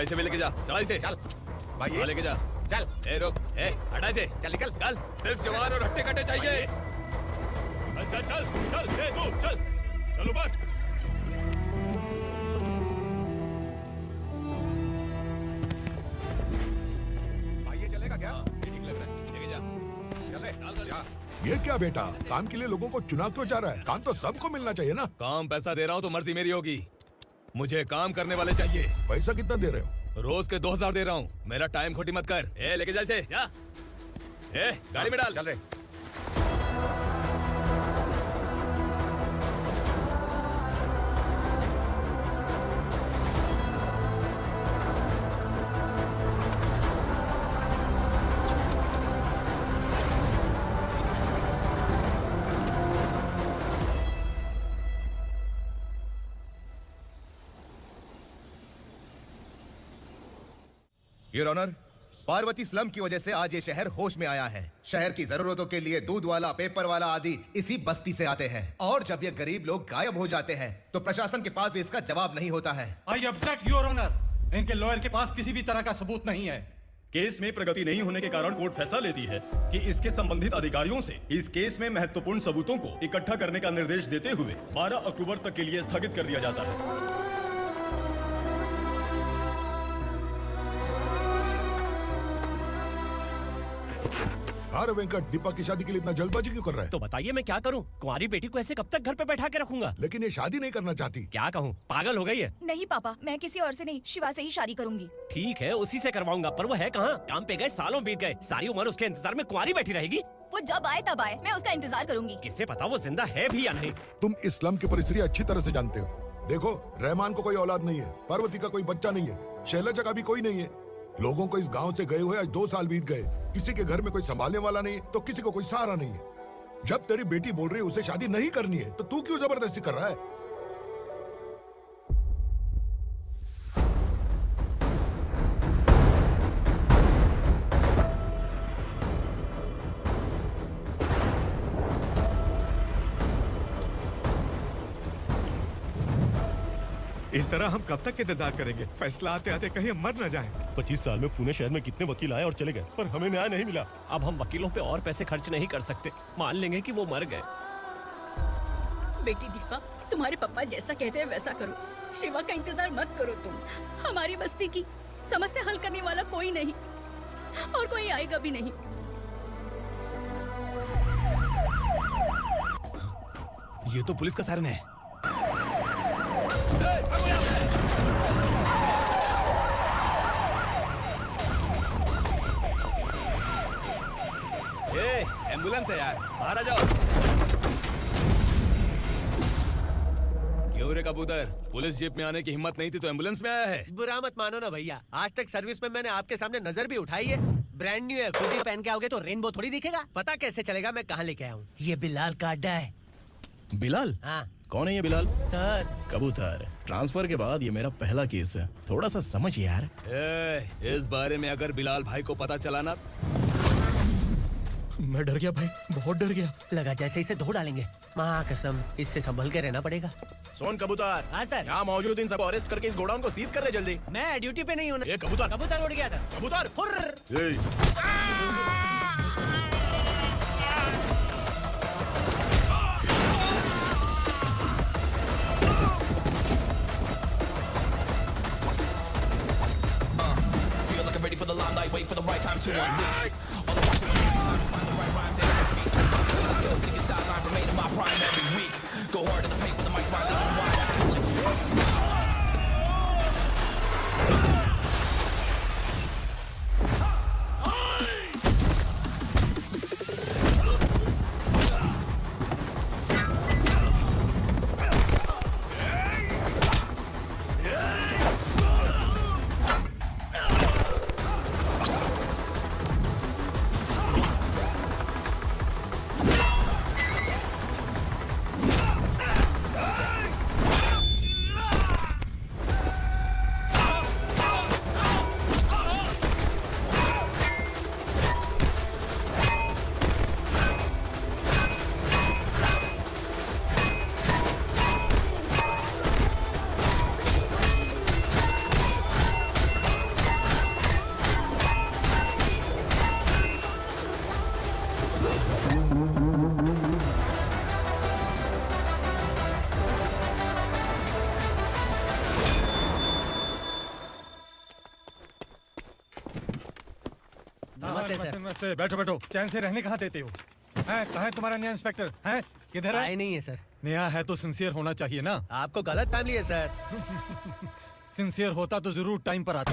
ऐसे भी लेके जा, चला इसे। चल भाई हाँ, लेके जा। चल। ए रुक, ए हटा इसे। चल निकल। चल, सिर्फ जवान और हट्टे कट्टे चाहिए। चल चल चल, ए तू चल, चल ऊपर। भाई ये चलेगा क्या? हाँ, ये ठीक लग रहा है, लेके जा। चले जा। ये क्या बेटा, काम के लिए लोगों को चुना क्यों जा रहा है? काम तो सबको मिलना चाहिए ना। काम पैसा दे रहा हूँ तो मर्जी मेरी होगी। मुझे काम करने वाले चाहिए। पैसा कितना दे रहे हो? रोज के 2000 दे रहा हूँ। मेरा टाइम खोटी मत कर। ए लेके जा इसे, जा। ए गाड़ी में डाल। चल रहे। योर ऑनर, पार्वती स्लम की वजह से आज ये शहर होश में आया है। शहर की जरूरतों के लिए दूध वाला, पेपर वाला आदि इसी बस्ती से आते हैं, और जब ये गरीब लोग गायब हो जाते हैं तो प्रशासन के पास भी इसका जवाब नहीं होता है। I object your honour. इनके लॉयर के पास किसी भी तरह का सबूत नहीं है। केस में प्रगति नहीं होने के कारण कोर्ट फैसला लेती है कि इसके संबंधित अधिकारियों से इस केस में महत्वपूर्ण सबूतों को इकट्ठा करने का निर्देश देते हुए 12 अक्टूबर तक के लिए स्थगित कर दिया जाता है। अरे वेंकट, दीपा की शादी के लिए इतना जल्दबाजी क्यों कर रहा है? तो बताइए मैं क्या करूं? कुंवारी बेटी को ऐसे कब तक घर पे बैठा के रखूंगा? लेकिन ये शादी नहीं करना चाहती। क्या कहूं, पागल हो गई है। नहीं पापा, मैं किसी और से नहीं, शिवा से ही शादी करूंगी। ठीक है, उसी से करवाऊंगा, पर वो है कहाँ? काम पे गए सालों बीत गए, सारी उम्र उसके इंतजार में कुंवारी बैठी रहेगी। वो जब आए तब आए, मैं उसका इंतजार करूंगी। किससे पता वो जिंदा है भी या नहीं? तुम इस्लाम की परिस्थिति अच्छी तरह से जानते हो। देखो, रहमान को कोई औलाद नहीं है, पार्वती का कोई बच्चा नहीं है, शैलजा का भी कोई नहीं है। लोगों को इस गांव से गए हुए आज 2 साल बीत गए। किसी के घर में कोई संभालने वाला नहीं है तो किसी को कोई सहारा नहीं है। जब तेरी बेटी बोल रही है उसे शादी नहीं करनी है तो तू क्यों जबरदस्ती कर रहा है? इस तरह हम कब तक इंतजार करेंगे? फैसला आते आते कहीं हम मर न जाएं। 25 साल में पुणे शहर में कितने वकील आए और चले गए, पर हमें न्याय नहीं मिला। अब हम वकीलों पे और पैसे खर्च नहीं कर सकते। मान लेंगे कि वो मर गए। बेटी दीपा, तुम्हारे पापा जैसा कहते हैं वैसा करो। शिवा का इंतजार मत करो तुम। हमारी बस्ती की समस्या हल करने वाला कोई नहीं, और कोई आएगा भी नहीं। ये तो पुलिस का सायरन है। एम्बुलेंस है यार, बाहर आ जाओ। क्यों रे कबूतर, पुलिस जीप में आने की हिम्मत नहीं थी तो एम्बुलेंस में आया है? बुरा मत मानो ना भैया, आज तक सर्विस में मैंने आपके सामने नजर भी उठाई है। ब्रांड न्यू है, खुद ही पहन के आओगे तो रेनबो थोड़ी दिखेगा। पता कैसे चलेगा मैं कहाँ लेके आया हूँ? ये बिलाल का अड्डा है। बिलाल? हाँ। कौन है ये बिलाल? सर। कबूतर, ट्रांसफर के बाद ये मेरा पहला केस है, थोड़ा सा समझ यार। इस बारे में अगर बिलाल भाई को पता चला ना। मैं डर गया भाई, बहुत डर गया। लगा जैसे इसे धो डालेंगे। माँ कसम, इससे संभल के रहना पड़ेगा। सोन कबूतर। हाँ सर। यहाँ मौजूद इन सबको अरेस्ट करके इस गोडाउन को सीज कर ले जल्दी। मैं ड्यूटी पे नहीं हूँ। ये कबूतर। कबूतर उड़ गया था। कबूतर। Ready for the limelight, wait for the right time to unleash. All the watching my time, find the right rhymes and beat. Take a sideline, remain in my prime every week. Go hard in the paint with the mic's wide, leaving wide. I feel like नमस्ते sir. नमस्ते, बैठो बैठो। चैन से रहने कहाँ देते हो? हैं, कहाँ है तुम्हारा नया इंस्पेक्टर? हैं, किधर है? आए नहीं है सर। नया है तो सिंसियर होना चाहिए ना। आपको गलत फैमिली है सर। सिंसियर होता तो जरूर टाइम पर आता।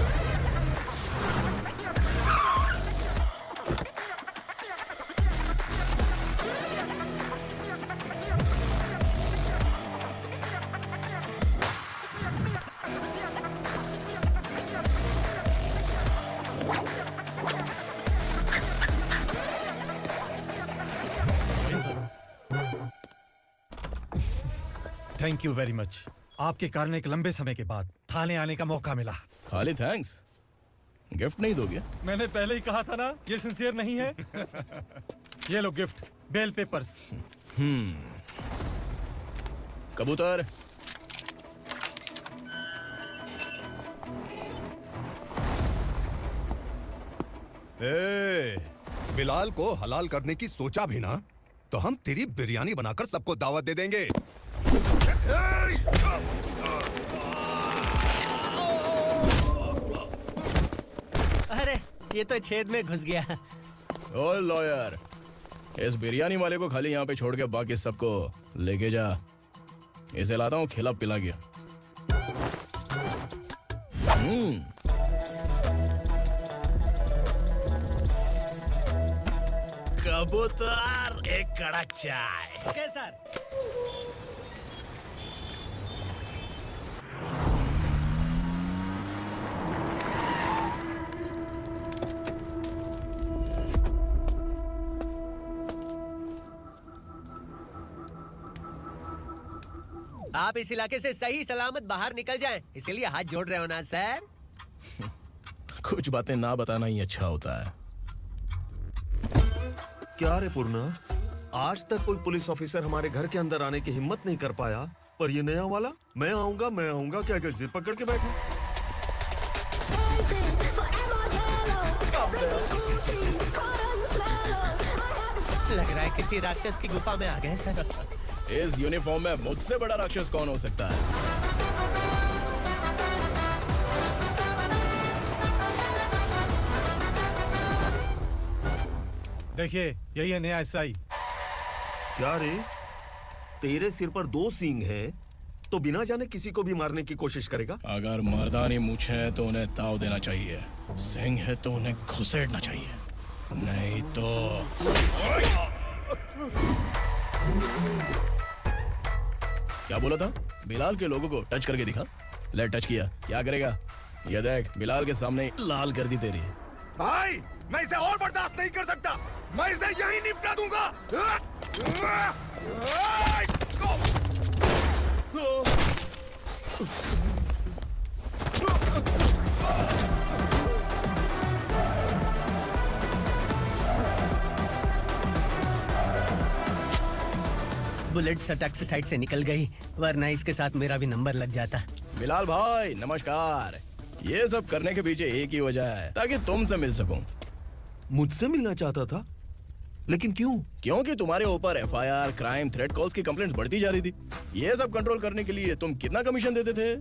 Thank you very much. आपके कारण एक लंबे समय के बाद थाने आने का मौका मिला। खाली थैंक्स, गिफ्ट नहीं दोगे? मैंने पहले ही कहा था ना, ये सिंसियर नहीं है। ये लो गिफ्ट, बेल पेपर्स। कबूतर। बिलाल को हलाल करने की सोचा भी ना तो हम तेरी बिरयानी बनाकर सबको दावत दे देंगे। अरे ये तो छेद में घुस गया। ओ लॉयर, इस बिरयानी वाले को खाली यहाँ पे छोड़ के बाकी सबको लेके जा। इसे लाता हूँ खिला पिला गया। कबूतर, एक कड़क चाय। Okay sir. आप इस इलाके से सही सलामत बाहर निकल जाएं, इसीलिए हाथ जोड़ रहे हो ना सर। कुछ बातें ना बताना ही अच्छा होता है। क्या रे पूर्णा, आज तक कोई पुलिस ऑफिसर हमारे घर के अंदर आने की हिम्मत नहीं कर पाया, पर ये नया वाला मैं आऊंगा क्या जिद पकड़ के बैठा। लग रहा है किसी राक्षस की गुफा में आ गए सर। इस यूनिफॉर्म में मुझसे बड़ा राक्षस कौन हो सकता है? देखिए, यही है नया एसआई। क्या रे, तेरे सिर पर 2 सींग हैं, तो बिना जाने किसी को भी मारने की कोशिश करेगा? अगर मर्दानी मूंछ है तो उन्हें ताव देना चाहिए, सिंह है तो उन्हें घुसेड़ना चाहिए, नहीं तो। क्या बोला था? बिलाल के लोगों को टच करके दिखा। ले टच किया, क्या करेगा? ये देख, बिलाल के सामने लाल कर दी तेरी। भाई, मैं इसे और बर्दाश्त नहीं कर सकता। मैं इसे यहीं निपटा दूंगा। बुलेट सटक से साइड से निकल गई, वरना इसके साथ मेरा भी नंबर लग जाता। बिलाल भाई नमस्कार। ये सब करने के पीछे एक ही वजह है, ताकि तुमसे मिल सकूं। मुझसे मिलना चाहता था, लेकिन क्यों? क्योंकि तुम्हारे ऊपर एफआईआर, क्राइम, थ्रेट कॉल्स की कंप्लेंट्स बढ़ती जा रही थी। ये सब कंट्रोल करने के लिए तुम कितना कमीशन देते थे?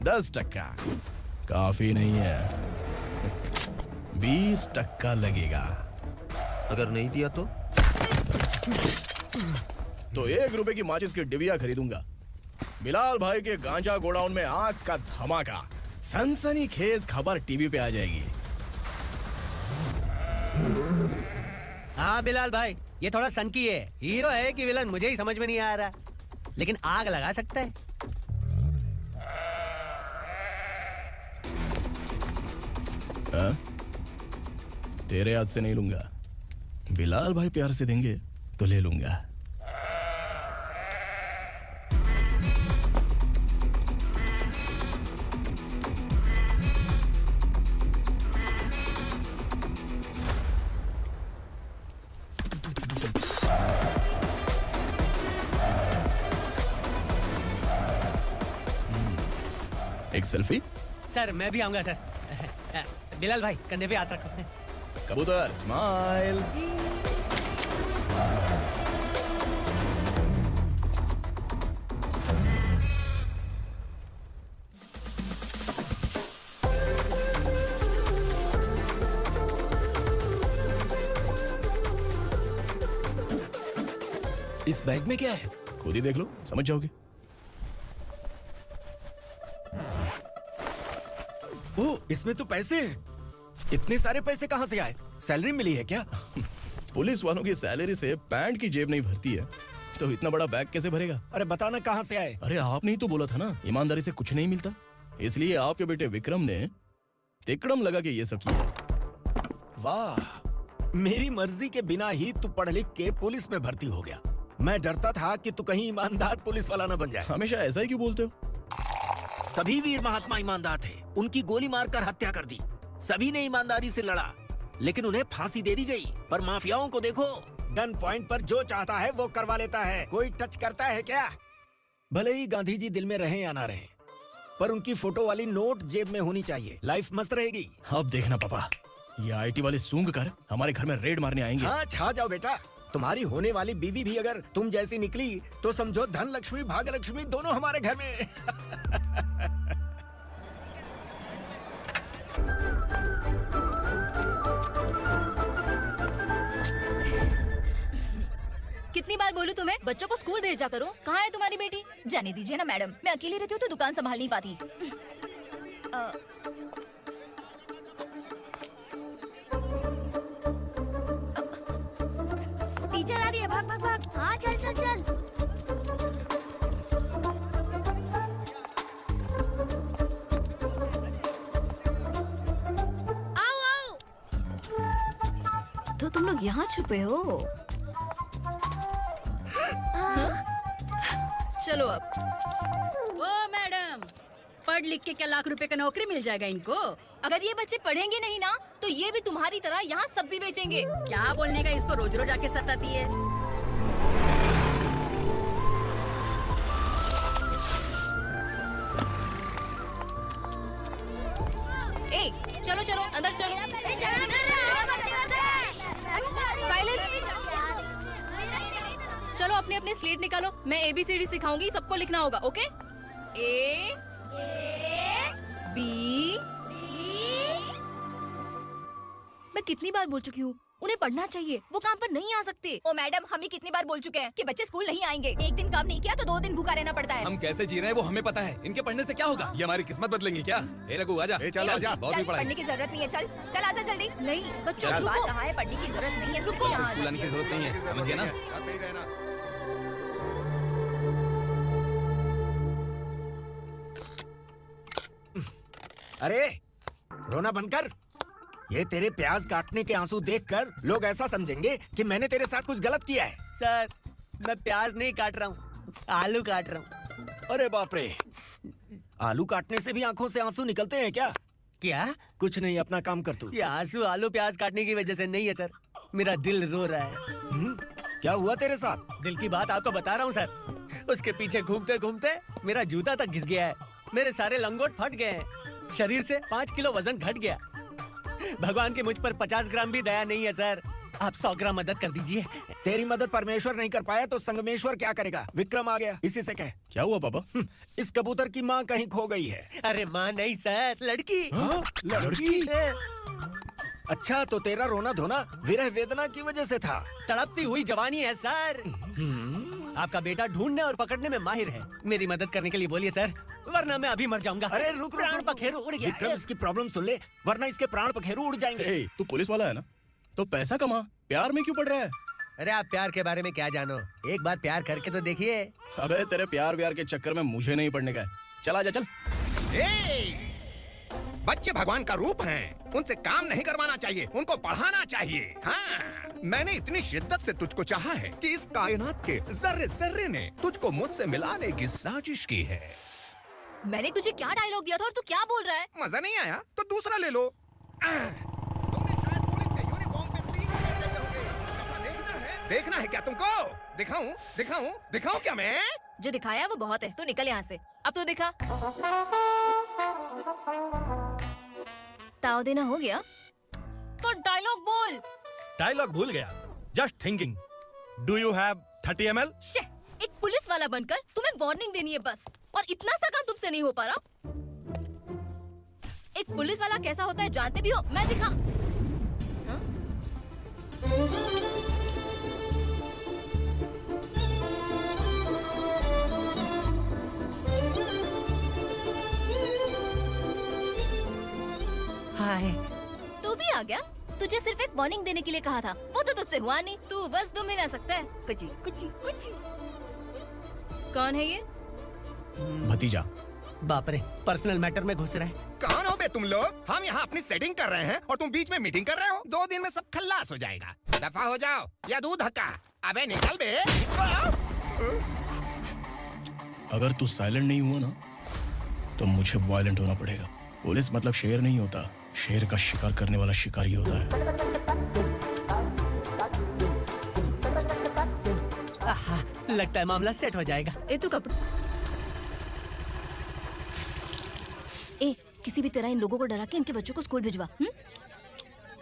10%। काफी नहीं है, 20% लगेगा। अगर नहीं दिया तो 1 रुपए की माचिस की डिबिया खरीदूंगा। बिलाल भाई के गांजा गोडाउन में आग का धमाका, सनसनीखेज खबर टीवी पे आ जाएगी। हाँ बिलाल भाई, ये थोड़ा सनकी है। हीरो है कि विलन मुझे ही समझ में नहीं आ रहा, लेकिन आग लगा सकता है। तेरे हाथ से नहीं लूंगा, बिलाल भाई प्यार से देंगे तो ले लूंगा। एक सेल्फी? सर मैं भी आऊंगा सर। बिलाल भाई कंधे पे हाथ रखो। कबूतर स्माइल। इस बैग में क्या है? खुद ही देख लो, समझ जाओगे। ओह, इसमें तो पैसे हैं। इतने सारे पैसे कहाँ से आए? सैलरी मिली है क्या? पुलिस वालों की सैलरी से पैंट की जेब नहीं भरती है, तो इतना बड़ा बैग कैसे भरेगा? अरे बताना कहाँ से आए? अरे आपने ही तो बोला था ना, ईमानदारी से कुछ नहीं मिलता, इसलिए आपके बेटे विक्रम ने तिकड़म लगा के ये सब किया। वाह, मेरी मर्जी के बिना ही तू पढ़ लिख के पुलिस में भर्ती हो गया। मैं डरता था कि तू कहीं ईमानदार पुलिस वाला न बन जाए। हमेशा ऐसा ही क्यों बोलते हो? सभी वीर महात्मा ईमानदार थे, उनकी गोली मारकर हत्या कर दी। सभी ने ईमानदारी से लड़ा, लेकिन उन्हें फांसी दे दी गई। पर माफियाओं को देखो, गन पॉइंट पर जो चाहता है वो करवा लेता है। कोई टच करता है क्या? भले ही गांधी जी दिल में रहे या ना रहे, पर उनकी फोटो वाली नोट जेब में होनी चाहिए। लाइफ मस्त रहेगी। अब देखना पापा, ये आईटी वाले सूंघ कर हमारे घर में रेड मारने आएंगे। हाँ, छा जाओ बेटा। तुम्हारी होने वाली बीवी भी अगर तुम जैसी निकली तो समझो धन लक्ष्मी भाग्य लक्ष्मी दोनों हमारे घर में। कितनी बार बोलूं तुम्हें, बच्चों को स्कूल भेजा करो। कहाँ है तुम्हारी बेटी? जाने दीजिए ना मैडम, मैं अकेली रहती हूँ तो दुकान संभाल नहीं पाती। टीचर आ रही है, भाग भाग भाग। हाँ चल चल चल। आओ आओ। तो तुम लोग यहाँ छुपे हो? चलो अब। ओ मैडम, पढ़ लिख के क्या लाख रुपए का नौकरी मिल जाएगा इनको? अगर ये बच्चे पढ़ेंगे नहीं ना, तो ये भी तुम्हारी तरह यहाँ सब्जी बेचेंगे। क्या बोलने का, इसको रोज रोज आके सताती है। ए, चलो चलो अंदर चलो। साइलेंस। चलो अपने अपने स्लेट निकालो, मैं ABCD सिखाऊंगी, सबको लिखना होगा। ओके? A B। मैं कितनी बार बोल चुकी हूँ, उन्हें पढ़ना चाहिए, वो काम पर नहीं आ सकते। ओ मैडम, हम ही कितनी बार बोल चुके हैं कि बच्चे स्कूल नहीं आएंगे। एक दिन काम नहीं किया तो 2 दिन भूखा रहना पड़ता है। हम कैसे जी रहे हैं वो हमें पता है, इनके पढ़ने से क्या होगा? ये हमारी किस्मत बदलेंगे क्या? ए रघु आजा। चल आजा। बहुत ही पढ़ाई। पढ़ने की जरूरत नहीं है, चल चल आजा जल्दी। नहीं बच्चों, चल। बात कहा है, पढ़ने की जरूरत नहीं है, रुको। यहाँ स्कूल आने की जरूरत नहीं है, समझ गया ना? अरे रोना बंद कर। ये तेरे प्याज काटने के आंसू देखकर लोग ऐसा समझेंगे कि मैंने तेरे साथ कुछ गलत किया है। सर, मैं प्याज नहीं काट रहा हूँ, आलू काट रहा हूँ। अरे बाप रे, आलू काटने से भी आंखों से आंसू निकलते हैं क्या? क्या? कुछ नहीं, अपना काम कर तू। ये आंसू आलू प्याज काटने की वजह से नहीं है सर, मेरा दिल रो रहा है। क्या हुआ तेरे साथ? दिल की बात आपको बता रहा हूँ सर। उसके पीछे घूमते घूमते मेरा जूता तक घिस गया है, मेरे सारे लंगोट फट गए हैं, शरीर से 5 किलो वजन घट गया। भगवान की मुझ पर 50 ग्राम भी दया नहीं है सर, आप 100 ग्राम मदद कर दीजिए। तेरी मदद परमेश्वर नहीं कर पाया तो संगमेश्वर क्या करेगा? विक्रम आ गया, इसी से कह। क्या हुआ पापा? इस कबूतर की माँ कहीं खो गई है। अरे माँ नहीं सर, लड़की। लड़की? अच्छा, तो तेरा रोना धोना विरह वेदना की वजह से था। तड़पती हुई जवानी है सर। आपका बेटा ढूंढने और पकड़ने में माहिर है, मेरी मदद करने के लिए बोलिए सर, वरना मैं अभी मर जाऊंगा। अरे रुक, प्राण पखेरु उड़ गया। विक्रम, इसकी प्रॉब्लम सुन ले, वरना इसके प्राण पखेरु उड़ जाएंगे। तू पुलिस वाला है ना, तो पैसा कमा, प्यार में क्यों पड़ रहा है? अरे आप प्यार के बारे में क्या जानो, एक बार प्यार करके तो देखिए। अबे तेरे प्यार व्यार के चक्कर में मुझे नहीं पड़ने का है, चल आजा चल। बच्चे भगवान का रूप हैं, उनसे काम नहीं करवाना चाहिए, उनको पढ़ाना चाहिए। हाँ, मैंने इतनी शिद्दत से तुझको चाहा है कि इस कायनात के जर्रे जर्रे ने तुझको मुझसे मिलाने की साजिश की है। मैंने तुझे क्या डायलॉग दिया था और तू क्या बोल रहा है? मजा नहीं आया तो दूसरा ले लो। तुमने शायद पुलिस के यूनिफॉर्म पे 3 शेर देखे होंगे। देखना है क्या तुमको? दिखाऊं दिखाऊं दिखाऊं क्या मैं? जो दिखाया वो बहुत है, तू निकल यहाँ से। अब तो दिखा। ताव देना हो गया तो डायलॉग बोल। डायलॉग भूल गया। Just thinking. Do you have 30 ml? एक पुलिस वाला बनकर तुम्हें वार्निंग देनी है बस, और इतना सा काम तुमसे नहीं हो पा रहा। एक पुलिस वाला कैसा होता है जानते भी हो? मैं दिखा। आ गया? तुझे सिर्फ एक वार्निंग देने के लिए कहा था, वो तो तुझसे हुआ नहीं। तू बस दुम हिला सकता है। कुची कुची कुची। कौन है ये? भतीजा। बाप रे, पर्सनल मैटर में घुस रहा है। कौन हो बे तुम लोग? हम यहाँ अपनी सेटिंग कर रहे हैं और तुम बीच में मीटिंग कर रहे हो। 2 दिन में सब खल्लास हो जाएगा। दफा हो जाओ या दूध धक्का। अबे निकल बे। अगर तू साइलेंट नहीं हुआ ना तो मुझे वायलेंट होना पड़ेगा। पुलिस मतलब शेर नहीं होता, शेर का शिकार करने वाला शिकारी होता है। आहा, लगता है मामला सेट हो जाएगा। ए तू कपड़ा ए किसी भी तरह इन लोगों को डरा के इनके बच्चों को स्कूल भिजवा।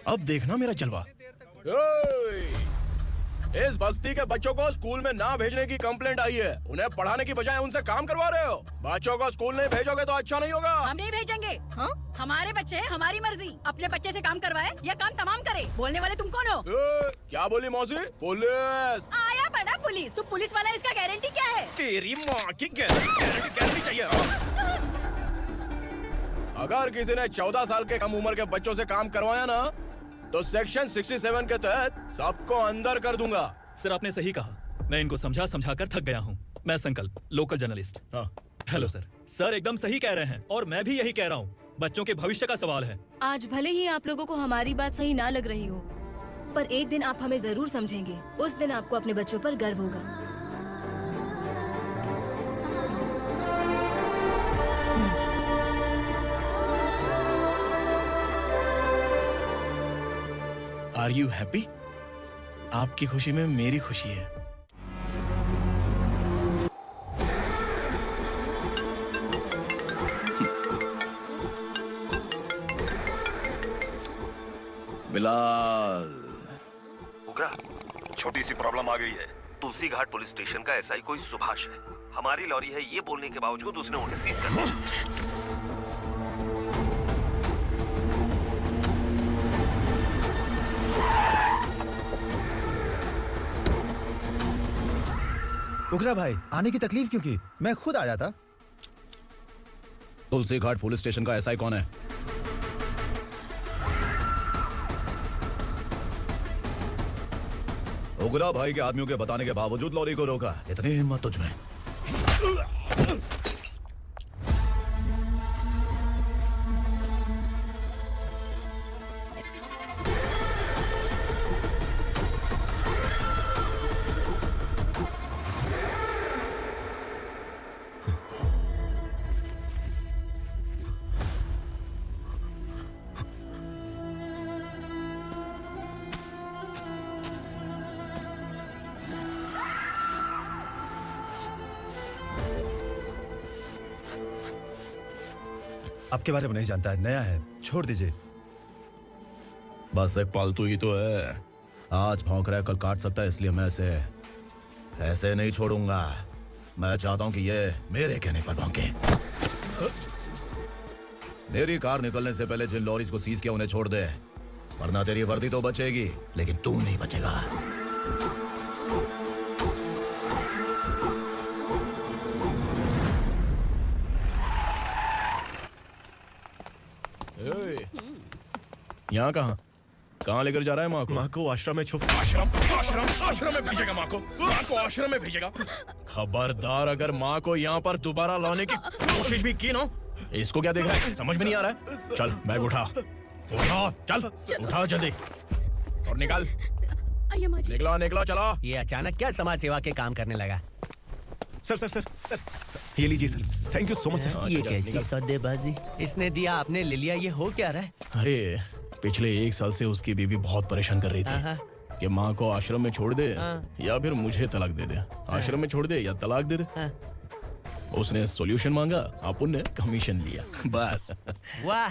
अब देखना मेरा जलवा। इस बस्ती के बच्चों को स्कूल में ना भेजने की कंप्लेंट आई है। उन्हें पढ़ाने की बजाय उनसे काम करवा रहे हो। बच्चों को स्कूल नहीं भेजोगे तो अच्छा नहीं होगा। हम नहीं भेजेंगे। हाँ? हमारे बच्चे हमारी मर्जी। अपने बच्चे से काम करवाए या काम तमाम करे। बोलने वाले तुम कौन हो? क्या बोली मौसी? पुलिस आया बड़ा पुलिस। तू पुलिस वाला, इसका गारंटी क्या है? तेरी माँ की गारंटी चाहिए। अगर किसी ने 14 साल के कम उम्र के बच्चों से काम करवाया ना तो सेक्शन 67 के तहत सबको अंदर कर दूंगा। सर आपने सही कहा। मैं इनको समझा कर थक गया हूँ। मैं संकल्प, local journalist. Hello sir. Sir एकदम सही कह रहे हैं और मैं भी यही कह रहा हूँ। बच्चों के भविष्य का सवाल है। आज भले ही आप लोगों को हमारी बात सही ना लग रही हो, पर एक दिन आप हमें जरूर समझेंगे। उस दिन आपको अपने बच्चों पर गर्व होगा। Are you happy? आपकी खुशी में मेरी खुशी है। बिलाल। उगरा, छोटी सी प्रॉब्लम आ गई है। तुलसी घाट पुलिस स्टेशन का एसआई कोई सुभाष है। हमारी लॉरी है ये बोलने के बावजूद उसने उन्हें सीज कर दिया। उगरा भाई, आने की तकलीफ क्यों की? मैं खुद आया था। तुलसी घाट पुलिस स्टेशन का एसआई कौन है? उगरा भाई के आदमियों के बताने के बावजूद लॉरी को रोका। इतनी हिम्मत तुझमें? आपके बारे में नहीं जानता है, नया है, छोड़ दीजिए। बस एक पालतू ही तो है। आज भौंक रहा है, कल काट सकता है, इसलिए मैं इसे ऐसे नहीं छोड़ूंगा। मैं चाहता हूं कि ये मेरे कहने पर भौंके। मेरी कार निकलने से पहले जिन लॉरीज को सीज किया उन्हें छोड़ दे, वरना तेरी वर्दी तो बचेगी लेकिन तू नहीं बचेगा। यहाँ कहाँ लेकर जा रहा है माँ को? माँ को आश्रम में आश्रम में भेजेगा माँ को? माँ को आश्रम में भेजेगा? खबरदार, अगर माँ को यहाँ पर दोबारा लाने की कोशिश भी की ना, इसको क्या देख रहा है? समझ में नहीं आ रहा है? चल बैग उठा, चल उठा जल्दी और निकल। निकला चला। ये अचानक क्या समाज सेवा के काम करने लगा? सर ये लीजिए sir. Thank you so much sir. ये कैसी सौदेबाजी? इसने दिया, आपने ले लिया, ये हो क्या रहा है? अरे पिछले 1 साल से उसकी बीवी बहुत परेशान कर रही थी कि माँ को आश्रम में छोड़ दे या फिर मुझे तलाक दे दे। आश्रम में छोड़ दे या तलाक दे दे। उसने सॉल्यूशन मांगा, अपुन ने कमीशन लिया, बस। वाह,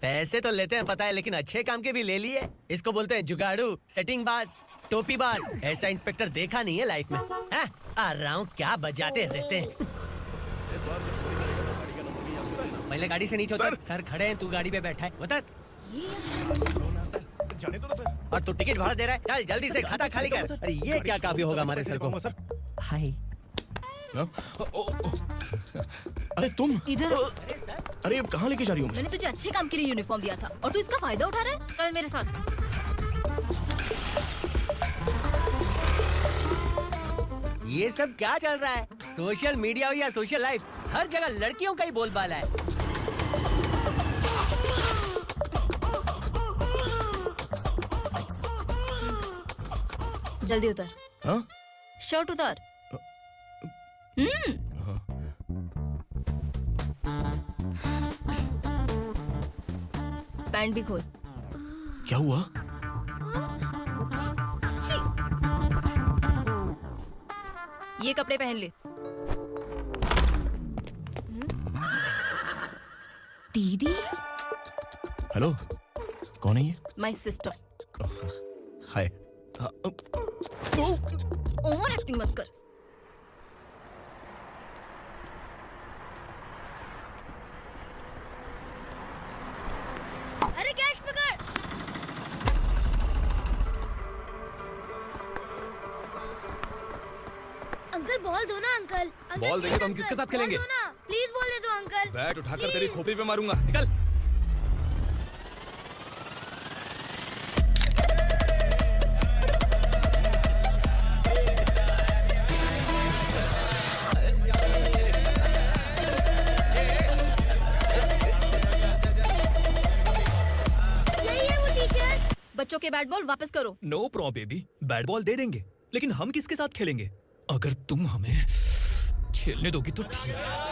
पैसे तो लेते हैं पता है, लेकिन अच्छे काम के भी ले लिए। इसको बोलते हैं जुगाड़ू, सेटिंग बाज, टोपी बाज। ऐसा इंस्पेक्टर देखा नहीं है लाइफ में। आ रहा हूँ, क्या बजाते रहते हैं। पहले गाड़ी से नीचे उतर। सर खड़े हैं, तू गाड़ी पे बैठा है, उतर। जाने दो ना सर। और तू टिकट भाड़ा दे रहा है, चल जल्दी से खाता खाली कर। अरे ये क्या काफी होगा हमारे सर को। हाय। अरे तुम इधर अरे अब कहाँ लेके जा रही हूँ? मैंने तुझे अच्छे काम के लिए यूनिफॉर्म दिया था और तू इसका फायदा उठा रहा है। चल मेरे साथ। ये सब क्या चल रहा है? सोशल मीडिया हो या सोशल लाइफ, हर जगह लड़कियों का ही बोलबाला है। जल्दी उतर। हाँ? शर्ट उतार। पैंट भी खोल। क्या हुआ? छी। ये कपड़े पहन ले। दीदी। हेलो, कौन है ये? My sister. Hi. Over acting मत कर। अरे कैच पकड़। अंकल बॉल दो ना अंकल। बॉल देंगे तो हम किसके साथ खेलेंगे? प्लीज बॉल दे दो अंकल। बैट उठाकर तेरी खोपड़ी पे मारूंगा। निकल। बच्चों के बैट बॉल वापस करो। No problem baby, bat ball दे देंगे, लेकिन हम किसके साथ खेलेंगे? अगर तुम हमें खेलने दोगी तो ठीक है।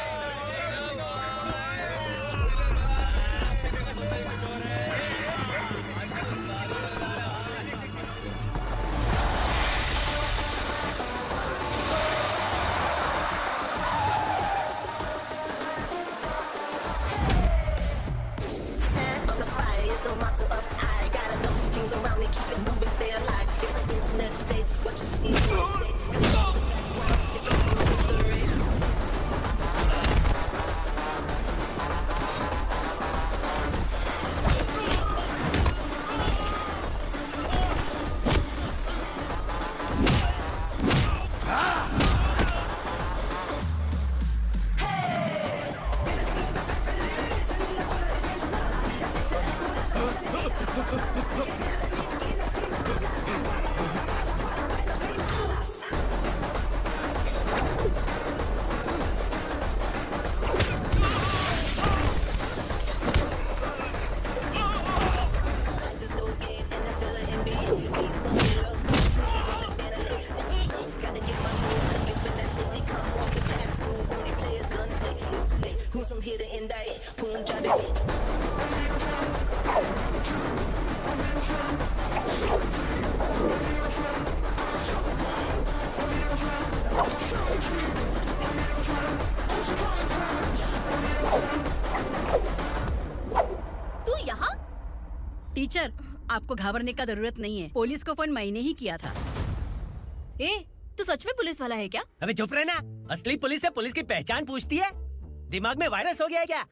टीचर, आपको घबराने का जरूरत नहीं है। पुलिस को फोन मैंने ही किया था। ए, तू सच में पुलिस वाला है क्या? अबे चुप रहना। असली पुलिस से पुलिस की पहचान पूछती है? दिमाग में वायरस हो गया है क्या?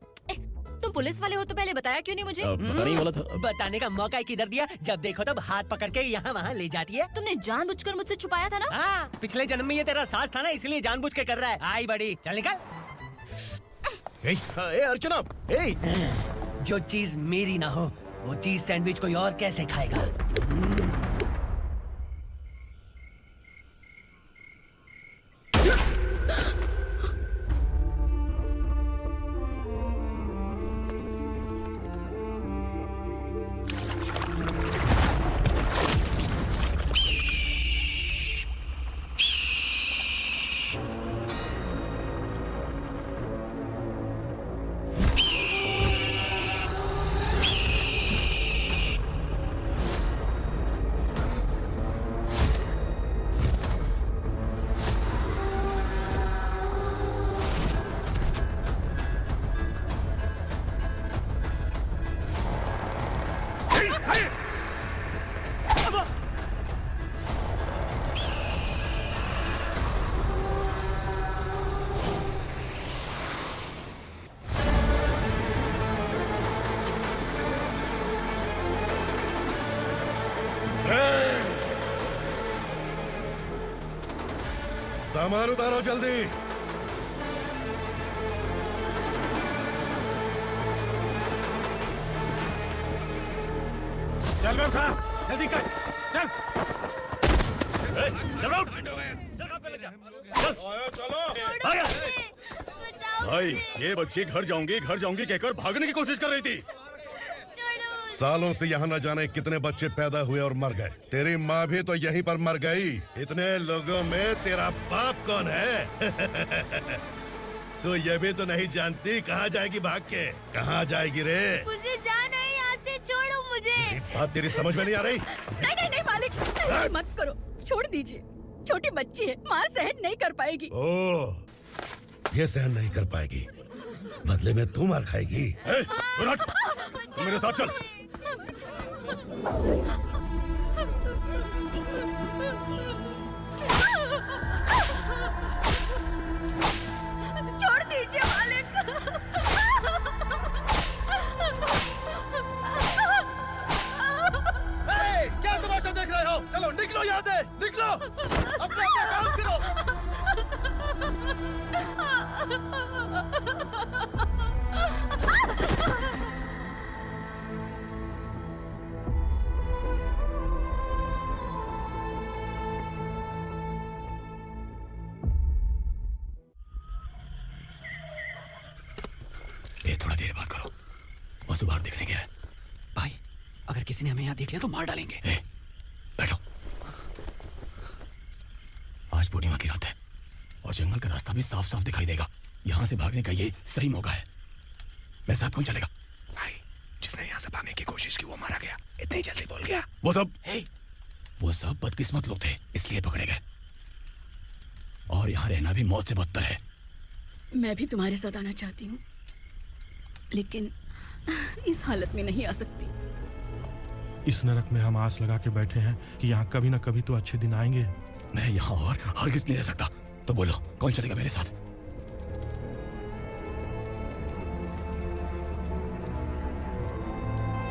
तुम पुलिस वाले हो तो पहले बताया क्यों नहीं मुझे? बताने ही वाला था। बताने का मौका ही किधर दिया? जब देखो तब हाथ पकड़ के यहाँ वहाँ ले जाती है। तुमने जानबूझकर मुझसे छुपाया था ना? हाँ, पिछले जन्म में ये तेरा सास था ना, इसलिए जानबूझ के कर रहा है। आई बड़ी, चल निकल। ए अर्चना, जो चीज मेरी ना हो वो चीज सैंडविच कोई और कैसे खाएगा? सामान उतारो जल्दी। चल बे उठा, जल्दी कर, चल। चलो भाई, ये बच्ची घर जाऊंगी कहकर भागने की कोशिश कर रही थी। सालों से यहाँ न जाने कितने बच्चे पैदा हुए और मर गए। तेरी माँ भी तो यहीं पर मर गई। इतने लोगों में तेरा बाप कौन है? तू ये भी तो नहीं जानती कहाँ जाएगी भाग के? कहाँ जाएगी रे? मुझे जाना है यहाँ से, छोड़ो मुझे। बात तेरी समझ में नहीं आ रही? नहीं मालिक, ऐसे मत करो, छोड़ दीजिए। छोटी बच्ची है, माँ सहन नहीं कर पाएगी। ओह, ये सहन नहीं कर पाएगी, बदले में तू मार खाएगी। तू मेरे साथ चल। छोड़ दीजिए मालिक। क्या तमाशा देख रहे हो? चलो निकलो यहाँ से, निकलो। अपना काम करो। ये थोड़ा देर बात करो, वसु बाहर देखने गया है। भाई, अगर किसी ने हमें यहाँ देख लिया तो मार डालेंगे। बैठो। आज पूर्णिमा की रात है और जंगल का रास्ता भी साफ साफ दिखाई देगा। यहाँ से भागने का ये सही मौका है। मेरे साथ कौन चलेगा? भाई, जिसने यहाँ से भागने की कोशिश की वो मारा गया। इतनी जल्दी बोल गया। वो सब बदकिस्मत लोग थे, इसलिए पकड़े गए। और यहाँ रहना भी मौत से बदतर है। मैं भी तुम्हारे साथ आना चाहती हूँ, लेकिन इस हालत में नहीं आ सकती। इस नरक में हम आस लगा के बैठे हैं कि यहाँ कभी ना कभी तो अच्छे दिन आएंगे। मैं यहाँ और हरगिज़ नहीं रह सकता। तो बोलो, कौन चलेगा मेरे साथ?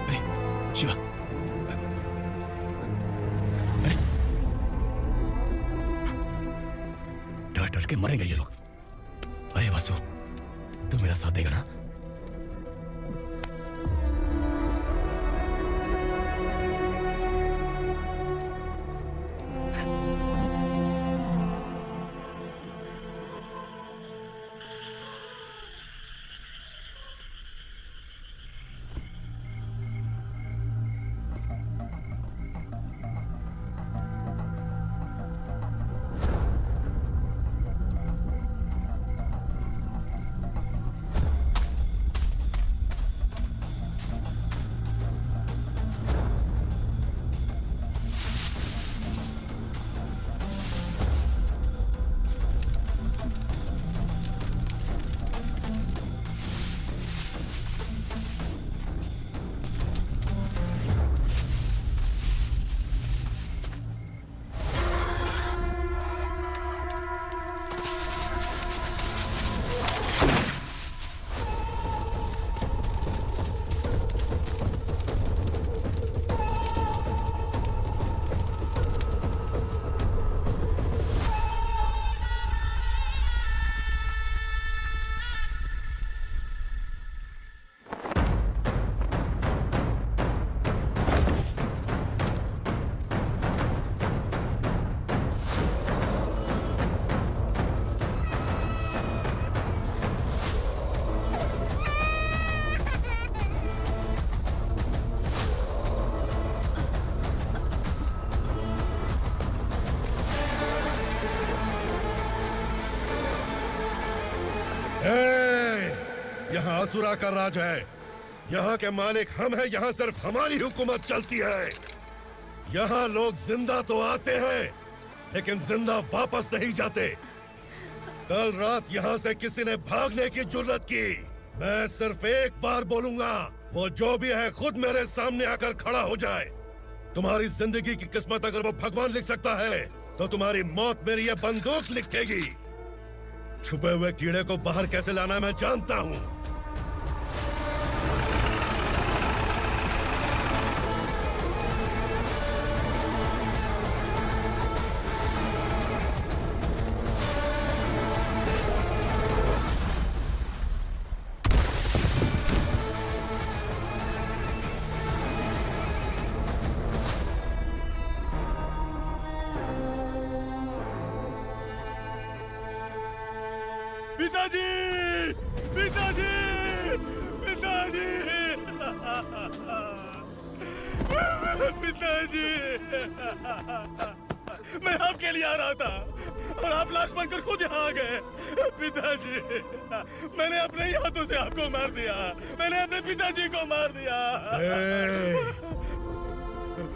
अरे शिवा, अरे डर डर के मरेंगे ये लोग। अरे वासु, तू मेरा साथ देगा ना? यहाँ असुरा का राज है। यहाँ के मालिक हम हैं। यहाँ सिर्फ हमारी हुकूमत चलती है। यहाँ लोग जिंदा तो आते हैं, लेकिन जिंदा वापस नहीं जाते। कल रात यहाँ से किसी ने भागने की जुर्रत की, मैं सिर्फ एक बार बोलूंगा, वो जो भी है खुद मेरे सामने आकर खड़ा हो जाए। तुम्हारी जिंदगी की किस्मत अगर वो भगवान लिख सकता है, तो तुम्हारी मौत मेरी ये बंदूक लिखेगी। छुपे हुए कीड़े को बाहर कैसे लाना मैं जानता हूँ। पिताजी पिताजी पिताजी पिताजी मैं आपके लिए आ रहा था और आप लाश बनकर खुद यहाँ आ गए। पिताजी मैंने अपने ही हाथों से आपको मार दिया। मैंने अपने पिताजी को मार दिया।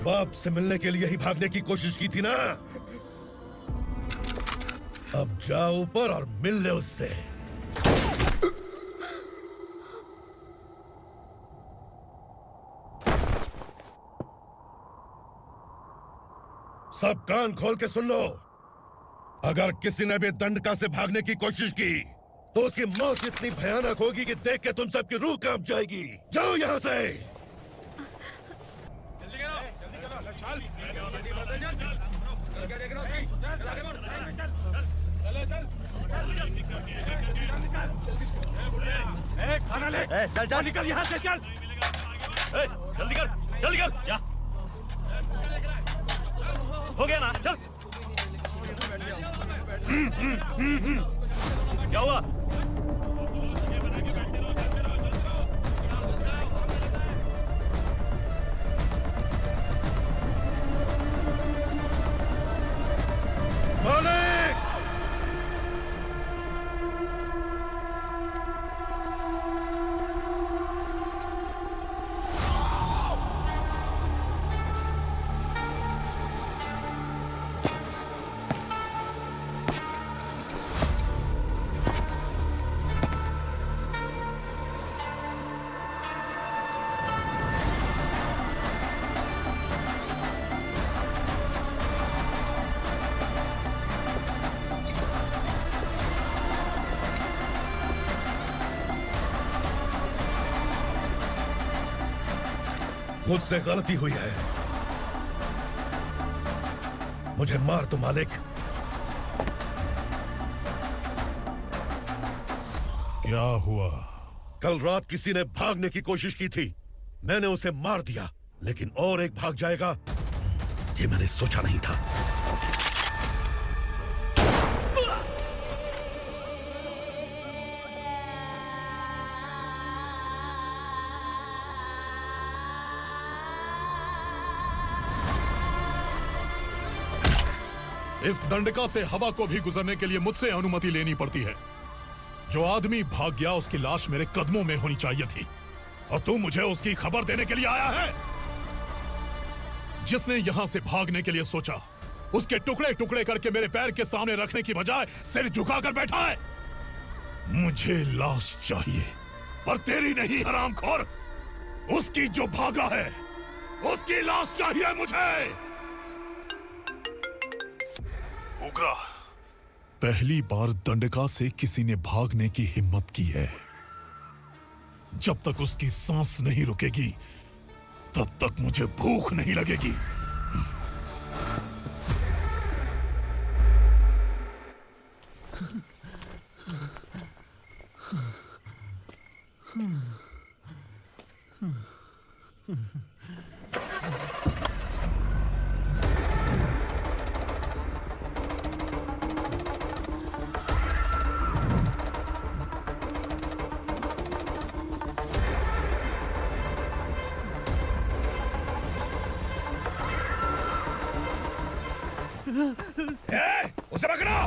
बाप से मिलने के लिए ही भागने की कोशिश की थी ना। अब जाओ ऊपर और मिल ले उससे। सब कान खोल के सुन लो। अगर किसी ने भी दंडका से भागने की कोशिश की तो उसकी मौत इतनी भयानक होगी कि देख के तुम सबकी रूह कांप जाएगी। जाओ यहाँ से। खाना ले। चल चल निकल यहाँ से चल। जल्दी कर जल्दी कर। जा हो गया ना चल। क्या हुआ? मालिक! मुझसे गलती हुई है। मुझे मार दो मालिक। क्या हुआ? कल रात किसी ने भागने की कोशिश की थी। मैंने उसे मार दिया, लेकिन और एक भाग जाएगा ये मैंने सोचा नहीं था। इस दंडका से हवा को भी गुजरने के लिए मुझसे अनुमति लेनी पड़ती है। जो आदमी भाग गया उसकी लाश मेरे कदमों में होनी चाहिए थी, और तू मुझे उसकी खबर देने के लिए आया है। जिसने यहां से भागने के लिए सोचा उसके टुकड़े टुकड़े करके मेरे पैर के सामने रखने की बजाय सिर झुकाकर बैठा है। मुझे लाश चाहिए, पर तेरी नहीं हरामखोर। उसकी जो भागा है उसकी लाश चाहिए मुझे। उग्रा, पहली बार दंडका से किसी ने भागने की हिम्मत की है। जब तक उसकी सांस नहीं रुकेगी तब तक मुझे भूख नहीं लगेगी। उसे पकड़ो!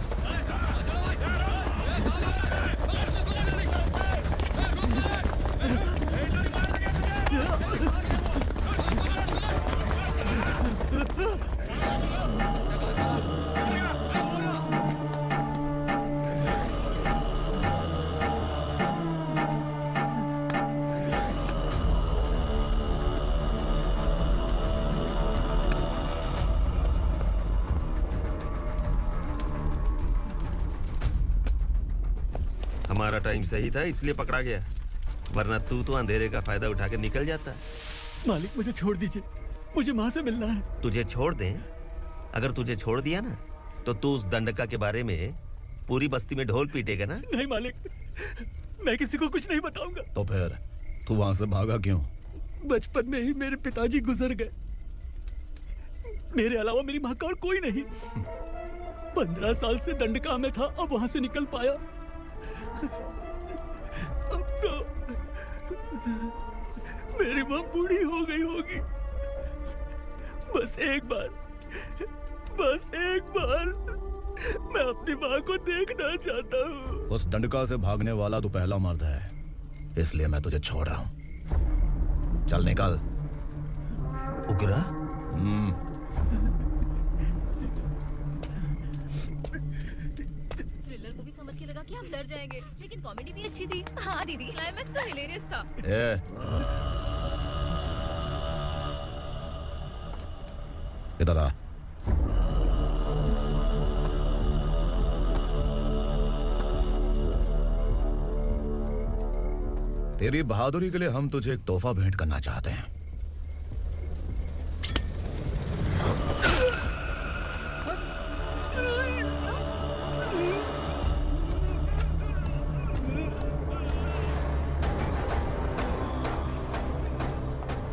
हमारा टाइम सही था इसलिए पकड़ा गया, वरना तू तो अंधेरे का फायदा उठा के निकल जाता। मालिक मुझे छोड़ दीजिए, मुझे माँ से मिलना है। तुझे छोड़ दें? अगर तुझे छोड़ दिया ना तो तू उस दंडका के बारे में पूरी बस्ती में ढोल पीटेगा ना। नहीं मालिक, मैं किसी को कुछ नहीं बताऊंगा। तो फिर तू वहां से भागा क्यों? बचपन में ही मेरे पिताजी गुजर गए। मेरे अलावा मेरी माँ का और कोई नहीं। 15 साल से दंडका में था, अब वहां से निकल पाया अब तो मेरी माँ बूढ़ी हो गई होगी। बस एक बार मैं अपनी माँ को देखना चाहता हूँ। उस दंडका से भागने वाला तो पहला मर्द है, इसलिए मैं तुझे छोड़ रहा हूं। चल निकल। उग्रा? थ्रिलर को भी समझ के लगा कि हम डर जाएंगे, लेकिन कॉमेडी भी अच्छी थी। हाँ दीदी, क्लाइमैक्स तो हिलेरियस था। इधर आ। तेरी बहादुरी के लिए हम तुझे एक तोहफा भेंट करना चाहते हैं।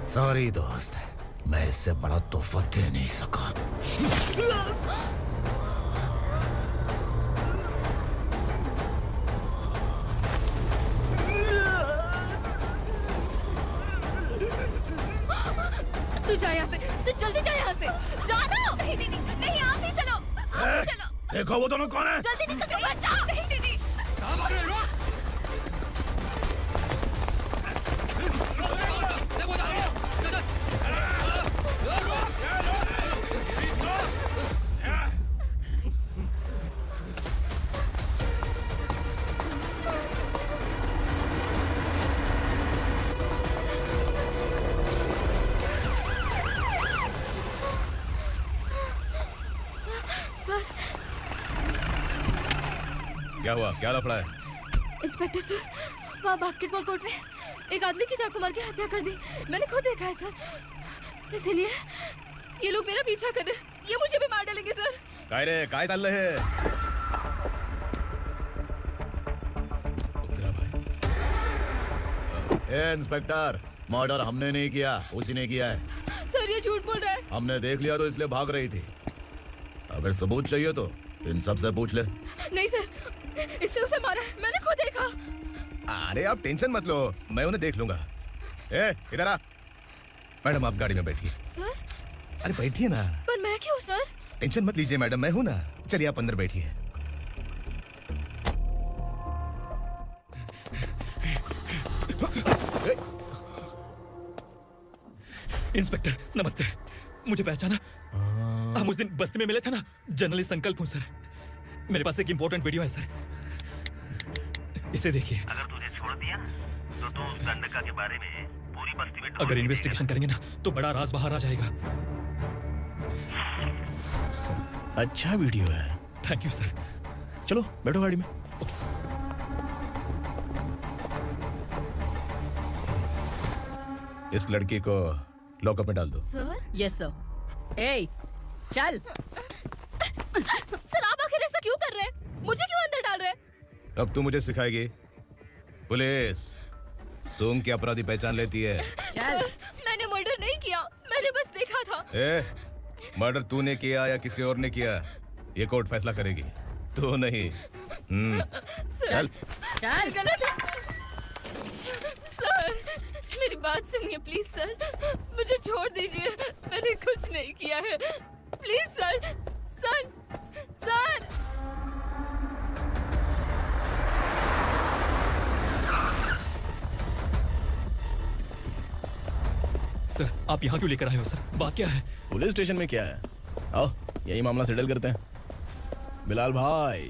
सॉरी दोस्त, मैं इससे बड़ा तोहफा दे नहीं सका। तू जा यहाँ से, तू जल्दी जा यहाँ से। जाना। नहीं दीदी, नहीं आप ही चलो। आप ही चलो। देखो वो दोनों कौन है? जल्दी निकल के मत जाओ। नहीं दीदी। सर। क्या हुआ? क्या लफड़ा है? इंस्पेक्टर सर, वहाँ बास्केटबॉल कोर्ट में एक आदमी की चाकू मार के हत्या कर दी। मैंने खुद देखा है सर, इसीलिए ये लोग मेरा पीछा कर रहे हैं। ये मुझे भी मार डालेंगे सर। काय चल रहे हैं? ए इंस्पेक्टर, मर्डर हमने नहीं किया, उसी ने किया है। सर ये झूठ बोल रहा है। हमने देख लिया तो इसलिए भाग रही थी। अगर सबूत चाहिए तो इन सब से पूछ ले। नहीं सर, इसने उसे मारा है, मैंने खुद देखा। अरे आप टेंशन मत लो, मैं उन्हें देख लूंगा। ए, इधर आ। मैडम आप गाड़ी में बैठिए। सर? अरे बैठिए ना। पर मैं क्यों सर? टेंशन मत लीजिए मैडम, मैं हूं ना। चलिए आप अंदर बैठिए। इंस्पेक्टर नमस्ते, मुझे पहचाना? हम उस दिन बस्ती में मिले थे ना, जर्नलिस्ट संकल्प हूँ सर। मेरे पास एक इम्पोर्टेंट वीडियो है सर, इसे देखिए। अगर तुझे छोड़ दिया तो तू उस दंडका के बारे में पूरी बस्ती में अगर इन्वेस्टिगेशन करेंगे ना तो बड़ा राज बाहर आ जाएगा। अच्छा वीडियो है। Thank you sir. चलो बैठो गाड़ी में। इस लड़की को लॉकअप में डाल दो। सर? Yes sir. ए, चल। सर आप आखिर ऐसा क्यों कर रहे हैं? मुझे क्यों अंदर डाल रहे हैं? अब तू मुझे सिखाएगी? पुलिस सूंघ के अपराधी पहचान लेती है। चल। मैंने मर्डर नहीं किया, मैंने बस देखा था। मर्डर तूने किया या किसी और ने किया, ये कोर्ट फैसला करेगी, तू नहीं। चल। चल। गलत है। सर मेरी बात सुनिए प्लीज सर, मुझे छोड़ दीजिए, मैंने कुछ नहीं किया है। Please sir, sir, sir. Sir आप यहाँ क्यों लेकर आए हो सर? बात क्या है? पुलिस स्टेशन में क्या है? आओ यही मामला सेटल करते हैं। बिलाल भाई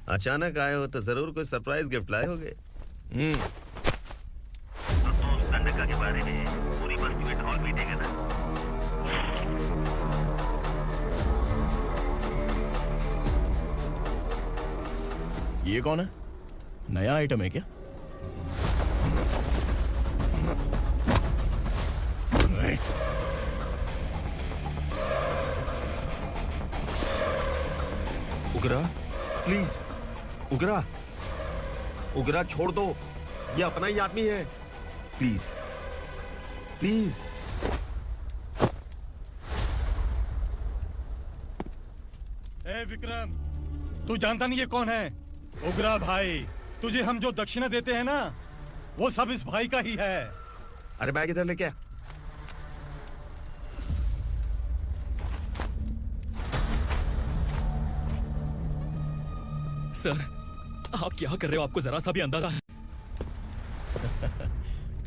अचानक आए हो तो जरूर कोई सरप्राइज गिफ्ट लाए होगे। तो तू उस दंडका के बारे में पूरी बस्ती में ढोल पीटेगा ना? ये कौन है? नया आइटम है क्या? उगरा प्लीज, उगरा, उगरा छोड़ दो, ये अपना ही आदमी है। Please please. ए विक्रम, तू जानता नहीं ये कौन है? उग्रा भाई, तुझे हम जो दक्षिणा देते हैं ना, वो सब इस भाई का ही है। अरे बैग इधर लेके आ। सर, आप क्या कर रहे हो? आपको जरा सा भी अंदाजा है?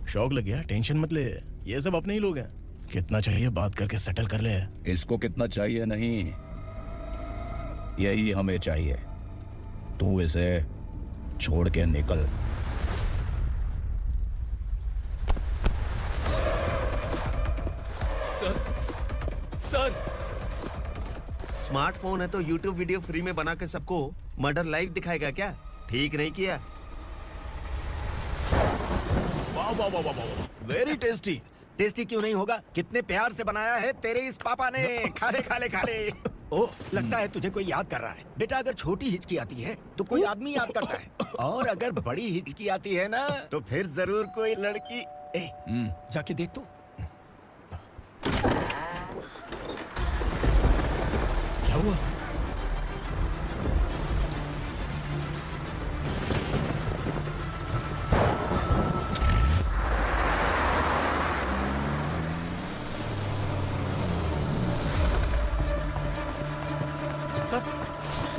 शौक लग गया? टेंशन मत ले, ये सब अपने ही लोग हैं। कितना चाहिए बात करके सेटल कर ले। इसको कितना चाहिए नहीं, यही हमें चाहिए। तू इसे छोड़ के निकल। सर, स्मार्टफोन है तो YouTube वीडियो फ्री में बना के सबको मर्डर लाइव दिखाएगा क्या? ठीक नहीं किया। वाह वाह वाह वाह, वेरी टेस्टी। टेस्टी क्यों नहीं होगा? कितने प्यार से बनाया है तेरे इस पापा ने। खा ले खा ले खा ले। ओह, लगता है तुझे कोई याद कर रहा है। बेटा, अगर छोटी हिचकी आती है तो कोई आदमी याद करता है, और अगर बड़ी हिचकी आती है ना तो फिर जरूर कोई लड़की। जाके देख तो। क्या हुआ?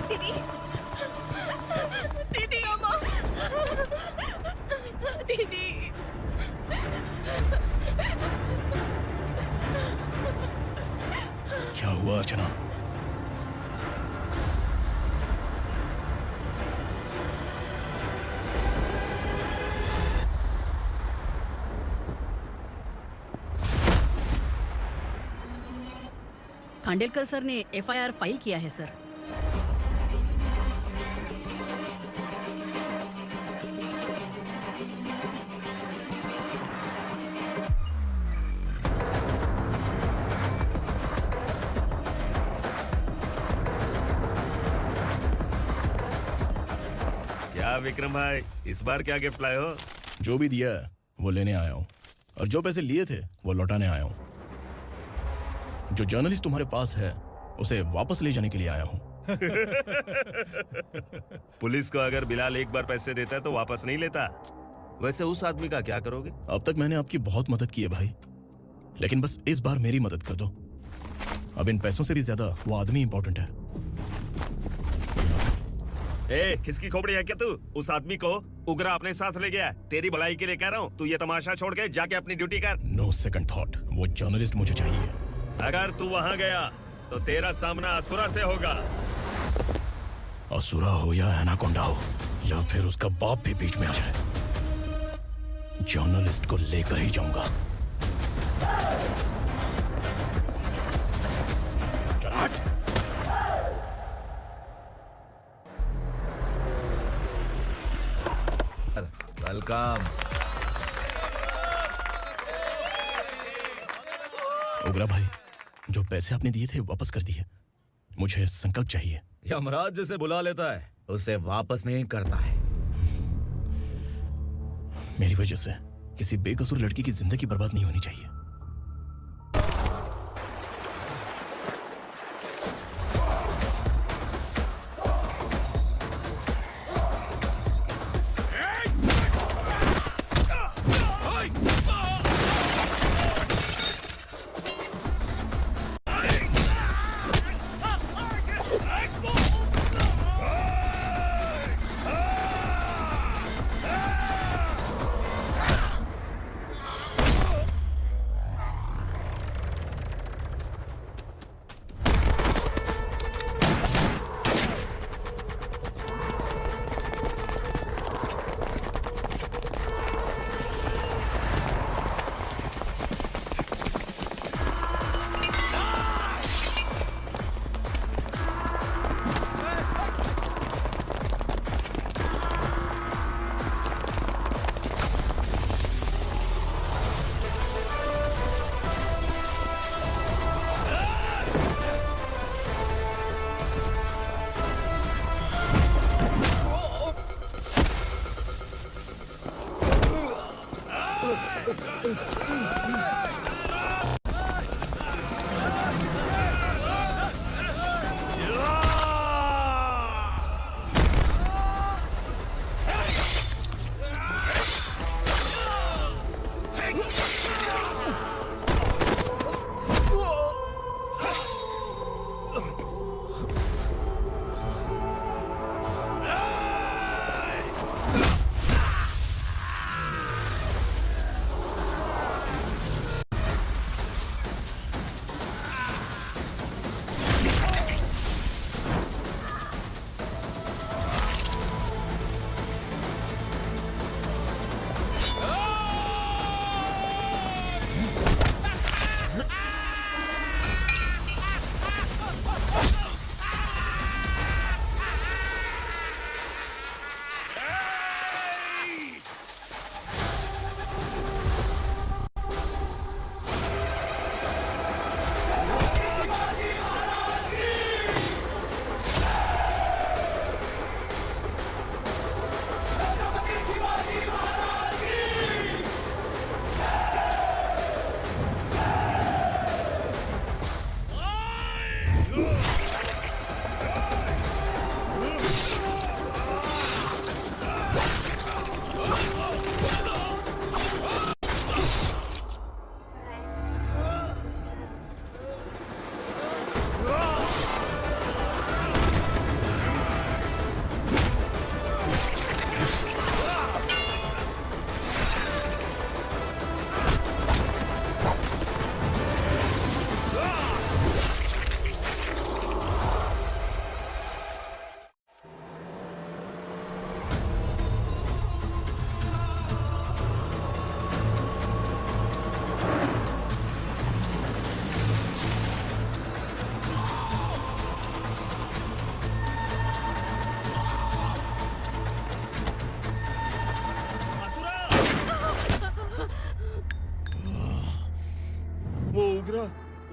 दीदी, दीदी, अम्मा, दीदी। क्या हुआ अर्चना? खांडेलकर सर ने एफआईआर फाइल किया है सर। क्या विक्रम भाई, इस बार क्या गिफ्ट लाए हो? जो भी दिया है वो लेने आया हूँ, और जो पैसे लिए थे वो लौटाने आया हूँ। जो जर्नलिस्ट तुम्हारे पास है उसे वापस ले जाने के लिए आया हूँ। पुलिस को अगर बिलाल एक बार पैसे देता है तो वापस नहीं लेता। वैसे उस आदमी का क्या करोगे? अब तक मैंने आपकी बहुत मदद की है भाई, लेकिन बस इस बार मेरी मदद कर दो। अब इन पैसों से भी ज्यादा वो आदमी इंपॉर्टेंट है। ए, किसकी खोपड़ी है क्या तू? उस आदमी को उग्रा अपने साथ ले गया। तेरी भलाई के लिए कह रहा हूँ, तू ये तमाशा छोड़ के जाके अपनी ड्यूटी कर। नो सेकंड थॉट, वो जर्नलिस्ट मुझे चाहिए। अगर तू वहाँ गया तो तेरा सामना असुरा से होगा। असुरा हो या एनाकोंडा हो, या फिर उसका बाप भी बीच में आ जाए, जर्नलिस्ट को लेकर ही जाऊंगा। चल हट। वेलकम। उग्रा भाई, जो पैसे आपने दिए थे वापस कर दिए। मुझे संकल्प चाहिए। यमराज जिसे बुला लेता है उसे वापस नहीं करता है। मेरी वजह से किसी बेकसूर लड़की की जिंदगी बर्बाद नहीं होनी चाहिए।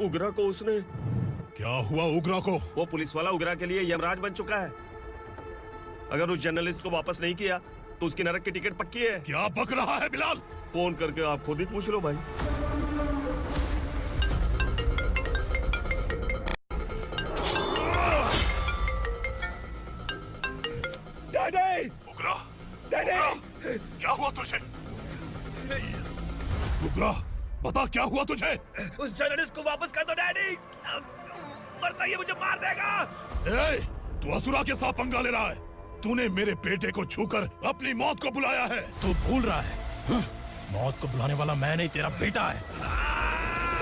उगरा को उसने। क्या हुआ उगरा को? वो पुलिस वाला उगरा के लिए यमराज बन चुका है। अगर उस जर्नलिस्ट को वापस नहीं किया तो उसकी नरक की टिकट पक्की है। क्या बक रहा है बिलाल? फोन करके आप खुद ही पूछ लो भाई। डैडी! उगरा! डैडी! क्या हुआ तुझे? उगरा, बता क्या हुआ तुझे? उस जर्नलिस्ट को वापस कर दो डैडी, वरना ये मुझे मार देगा। ए, तू असुरा के साथ पंगा ले रहा है। तूने मेरे बेटे को छूकर अपनी मौत को बुलाया है। तू भूल रहा है, मौत को बुलाने वाला मैं नहीं, तेरा बेटा है।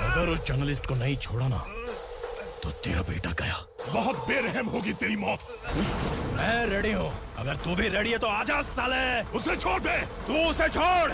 अगर उस जर्नलिस्ट को नहीं छोड़ा ना तो तेरा बेटा गया। बहुत बेरहम होगी तेरी मौत। मैं रेडी हूँ, अगर तू भी रेडी है तो आजा साले। उसे छोड़ दे। तू उसे छोड़।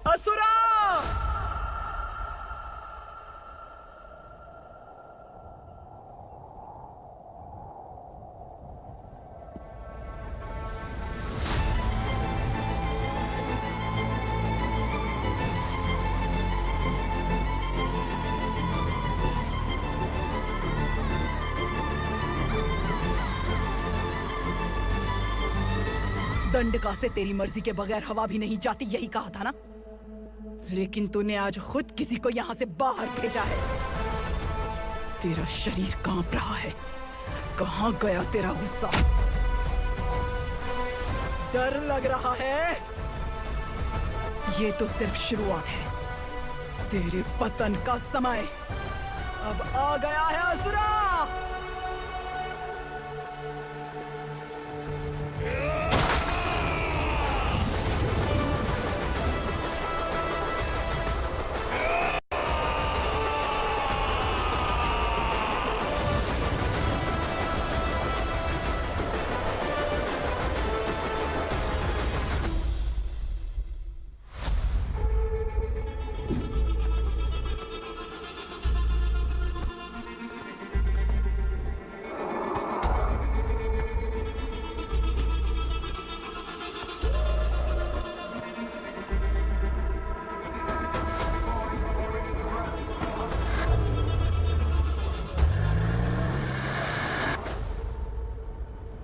असुरा! दंडका से तेरी मर्जी के बगैर हवा भी नहीं जाती, यही कहा था ना? लेकिन तूने आज खुद किसी को यहाँ से बाहर भेजा है। तेरा शरीर कांप रहा है। कहाँ गया तेरा गुस्सा? डर लग रहा है? ये तो सिर्फ शुरुआत है। तेरे पतन का समय अब आ गया है असुरा।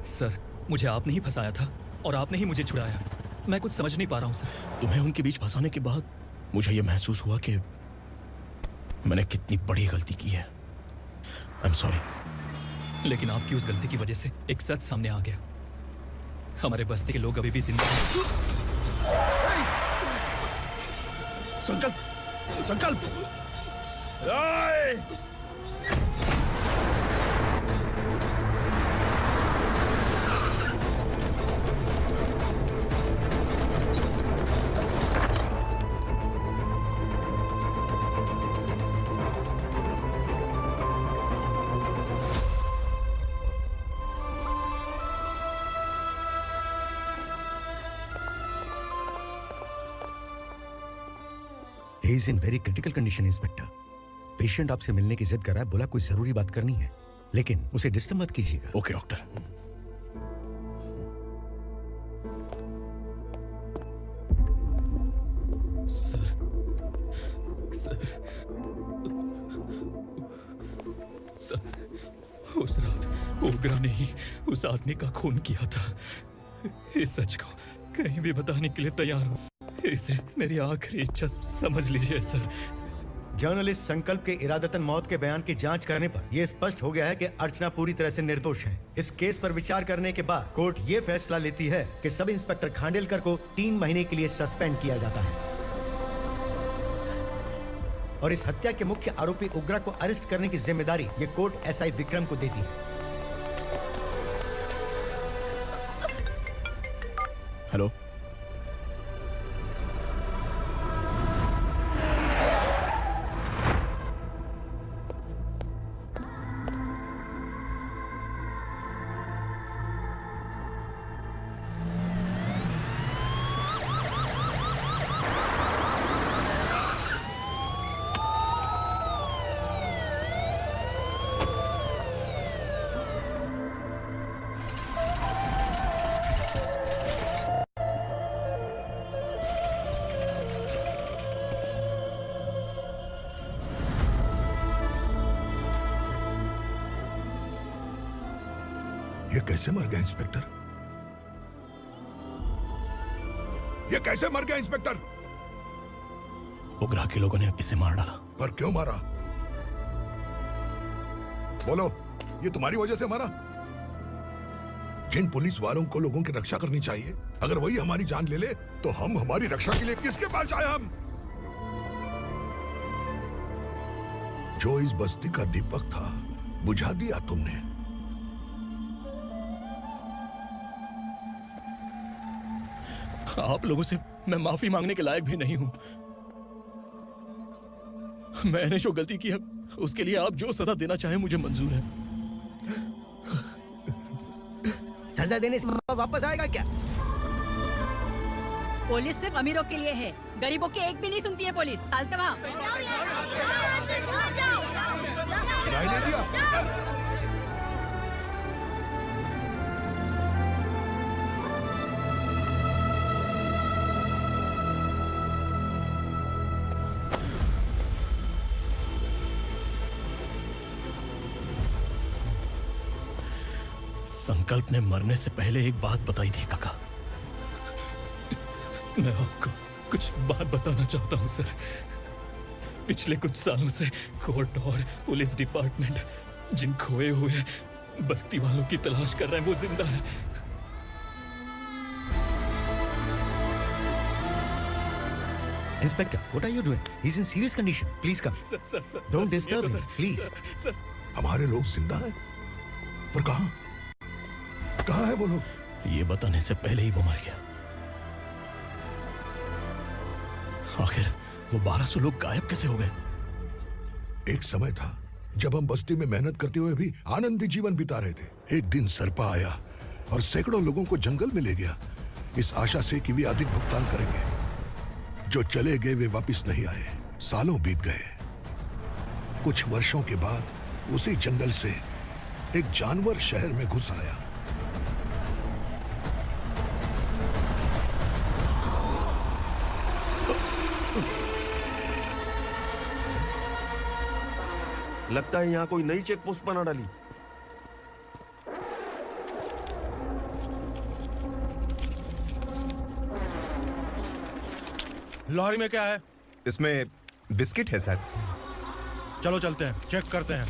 सर, मुझे आपने ही फंसाया था और आपने ही मुझे छुड़ाया। मैं कुछ समझ नहीं पा रहा हूँ सर। तुम्हें उनके बीच फंसाने के बाद मुझे यह महसूस हुआ कि मैंने कितनी बड़ी गलती की है। I am sorry. लेकिन आपकी उस गलती की वजह से एक सच सामने आ गया। हमारे बस्ती के लोग अभी भी जिंदा हैं। संकल्प, संकल्प! He is in very critical condition, inspector. Patient आपसे मिलने की जिद कर रहा है, बोला कोई जरूरी बात करनी है, लेकिन उसे डिस्टर्ब मत कीजिएगा। Okay doctor. सर, उस रात उग्रा ने ही उस आदमी का खून किया था। इस सच को कहीं भी बताने के लिए तैयार हूँ। इसे मेरी आखिरी इच्छा समझ लीजिए सर। जर्नलिस्ट संकल्प के इरादतन मौत के बयान की जांच करने पर यह स्पष्ट हो गया है कि अर्चना पूरी तरह से निर्दोष है। इस केस पर विचार करने के बाद कोर्ट ये फैसला लेती है कि सब इंस्पेक्टर खांडेलकर को 3 महीने के लिए सस्पेंड किया जाता है। और इस हत्या के मुख्य आरोपी उग्रा को अरेस्ट करने की जिम्मेदारी ये कोर्ट एसआई विक्रम को देती है। हेलो, ये कैसे मर गया इंस्पेक्टर? ये कैसे मर गया इंस्पेक्टर? उग्रा के लोगों ने इसे मार डाला। पर क्यों मारा? बोलो, ये तुम्हारी वजह से मारा? जिन पुलिस वालों को लोगों की रक्षा करनी चाहिए, अगर वही हमारी जान ले ले तो हम हमारी रक्षा के लिए किसके पास जाए? हम जो इस बस्ती का दीपक था बुझा दिया तुमने। आप लोगों से मैं माफी मांगने के लायक भी नहीं हूं। मैंने जो गलती की है उसके लिए आप जो सजा देना चाहें मुझे मंजूर है। सजा देने से वापस आएगा क्या? पुलिस सिर्फ अमीरों के लिए है, गरीबों की एक भी नहीं सुनती है पुलिस। साल्तवा सुनाई नहीं दिया? संकल्प ने मरने से पहले एक बात बताई थी काका। मैं आपको कुछ बात बताना चाहता हूं सर। पिछले कुछ सालों से कोर्ट और पुलिस डिपार्टमेंट जिन खोए हुए बस्ती वालों की तलाश कर रहे हैं वो जिंदा है। Inspector, what are you doing? He's in serious condition. Please come. Don't disturb him, please. हमारे लोग जिंदा हैं? पर कहां? कहां है वो लोग? ये बताने से पहले ही वो मर गया। आखिर वो 1200 लोग गायब कैसे हो गए? एक समय था जब हम बस्ती में मेहनत करते हुए भी आनंदी जीवन बिता रहे थे। एक दिन सरपा आया और सैकड़ों लोगों को जंगल में ले गया, इस आशा से कि वे अधिक भुगतान करेंगे। जो चले गए वे वापस नहीं आए। सालों बीत गए। कुछ वर्षों के बाद उसी जंगल से एक जानवर शहर में घुस आया। लगता है यहाँ कोई नई चेक पोस्ट बना डाली। लॉरी में क्या है? इसमें बिस्किट है सर। चलो चलते हैं, चेक करते हैं।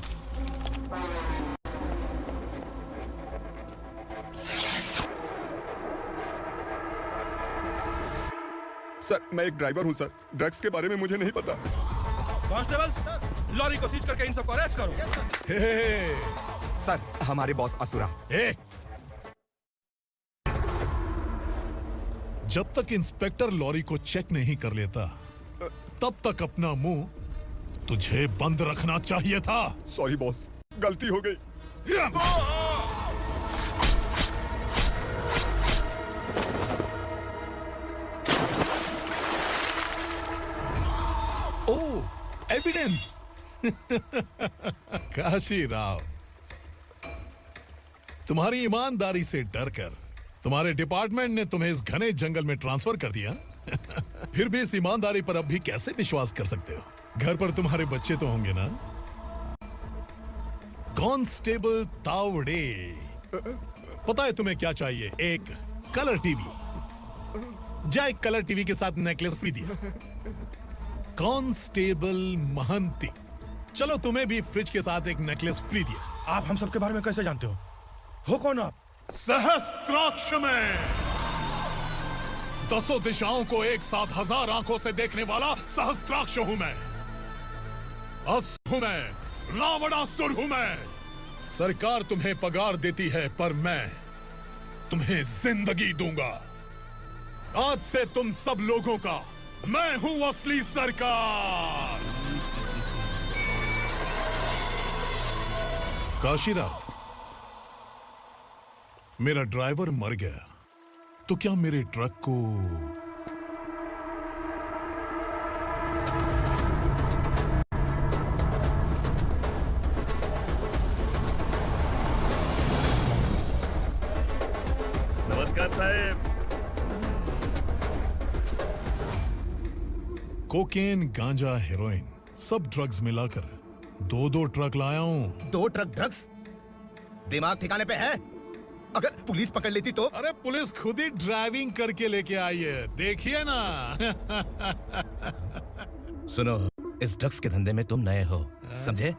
सर, मैं एक ड्राइवर हूं सर। ड्रग्स के बारे में मुझे नहीं पता। कांस्टेबल, लॉरी को सीज करके इन सबको अरेस्ट करो। सर, हमारे बॉस असुरा। जब तक इंस्पेक्टर लॉरी को चेक नहीं कर लेता तब तक अपना मुंह तुझे बंद रखना चाहिए था। सॉरी बॉस, गलती हो गई। ओह, एविडेंस। काशी राव, तुम्हारी ईमानदारी से डरकर तुम्हारे डिपार्टमेंट ने तुम्हें इस घने जंगल में ट्रांसफर कर दिया। फिर भी इस ईमानदारी पर अब भी कैसे विश्वास कर सकते हो? घर पर तुम्हारे बच्चे तो होंगे ना? कांस्टेबल तावड़े, पता है तुम्हें क्या चाहिए? एक कलर टीवी। जा एक कलर टीवी के साथ नेकलेस भी दिया। कांस्टेबल महंती, चलो तुम्हें भी फ्रिज के साथ एक नेकलेस फ्री दिया। आप हम सबके बारे में कैसे जानते हो कौन आप? सहस्त्राक्ष में 10 दिशाओं को एक साथ 1000 आंखों से देखने वाला सहस्त्राक्ष हूं मैं। असुर हूं मैं, रावणासुर हूं मैं। सरकार तुम्हें पगार देती है पर मैं तुम्हें जिंदगी दूंगा। आज से तुम सब लोगों का मैं हूं असली सरकार। काशीराज, मेरा ड्राइवर मर गया तो क्या मेरे ट्रक को नमस्कार साहब। कोकेन, गांजा, हेरोइन सब ड्रग्स मिलाकर 2-2 ट्रक लाया हूं। 2 ट्रक ड्रग्स? दिमाग ठिकाने पे है? अगर पुलिस पकड़ लेती तो? अरे पुलिस खुद ही ड्राइविंग करके लेके आई है, देखिए ना। सुनो, इस ड्रग्स के धंधे में तुम नए हो, समझे?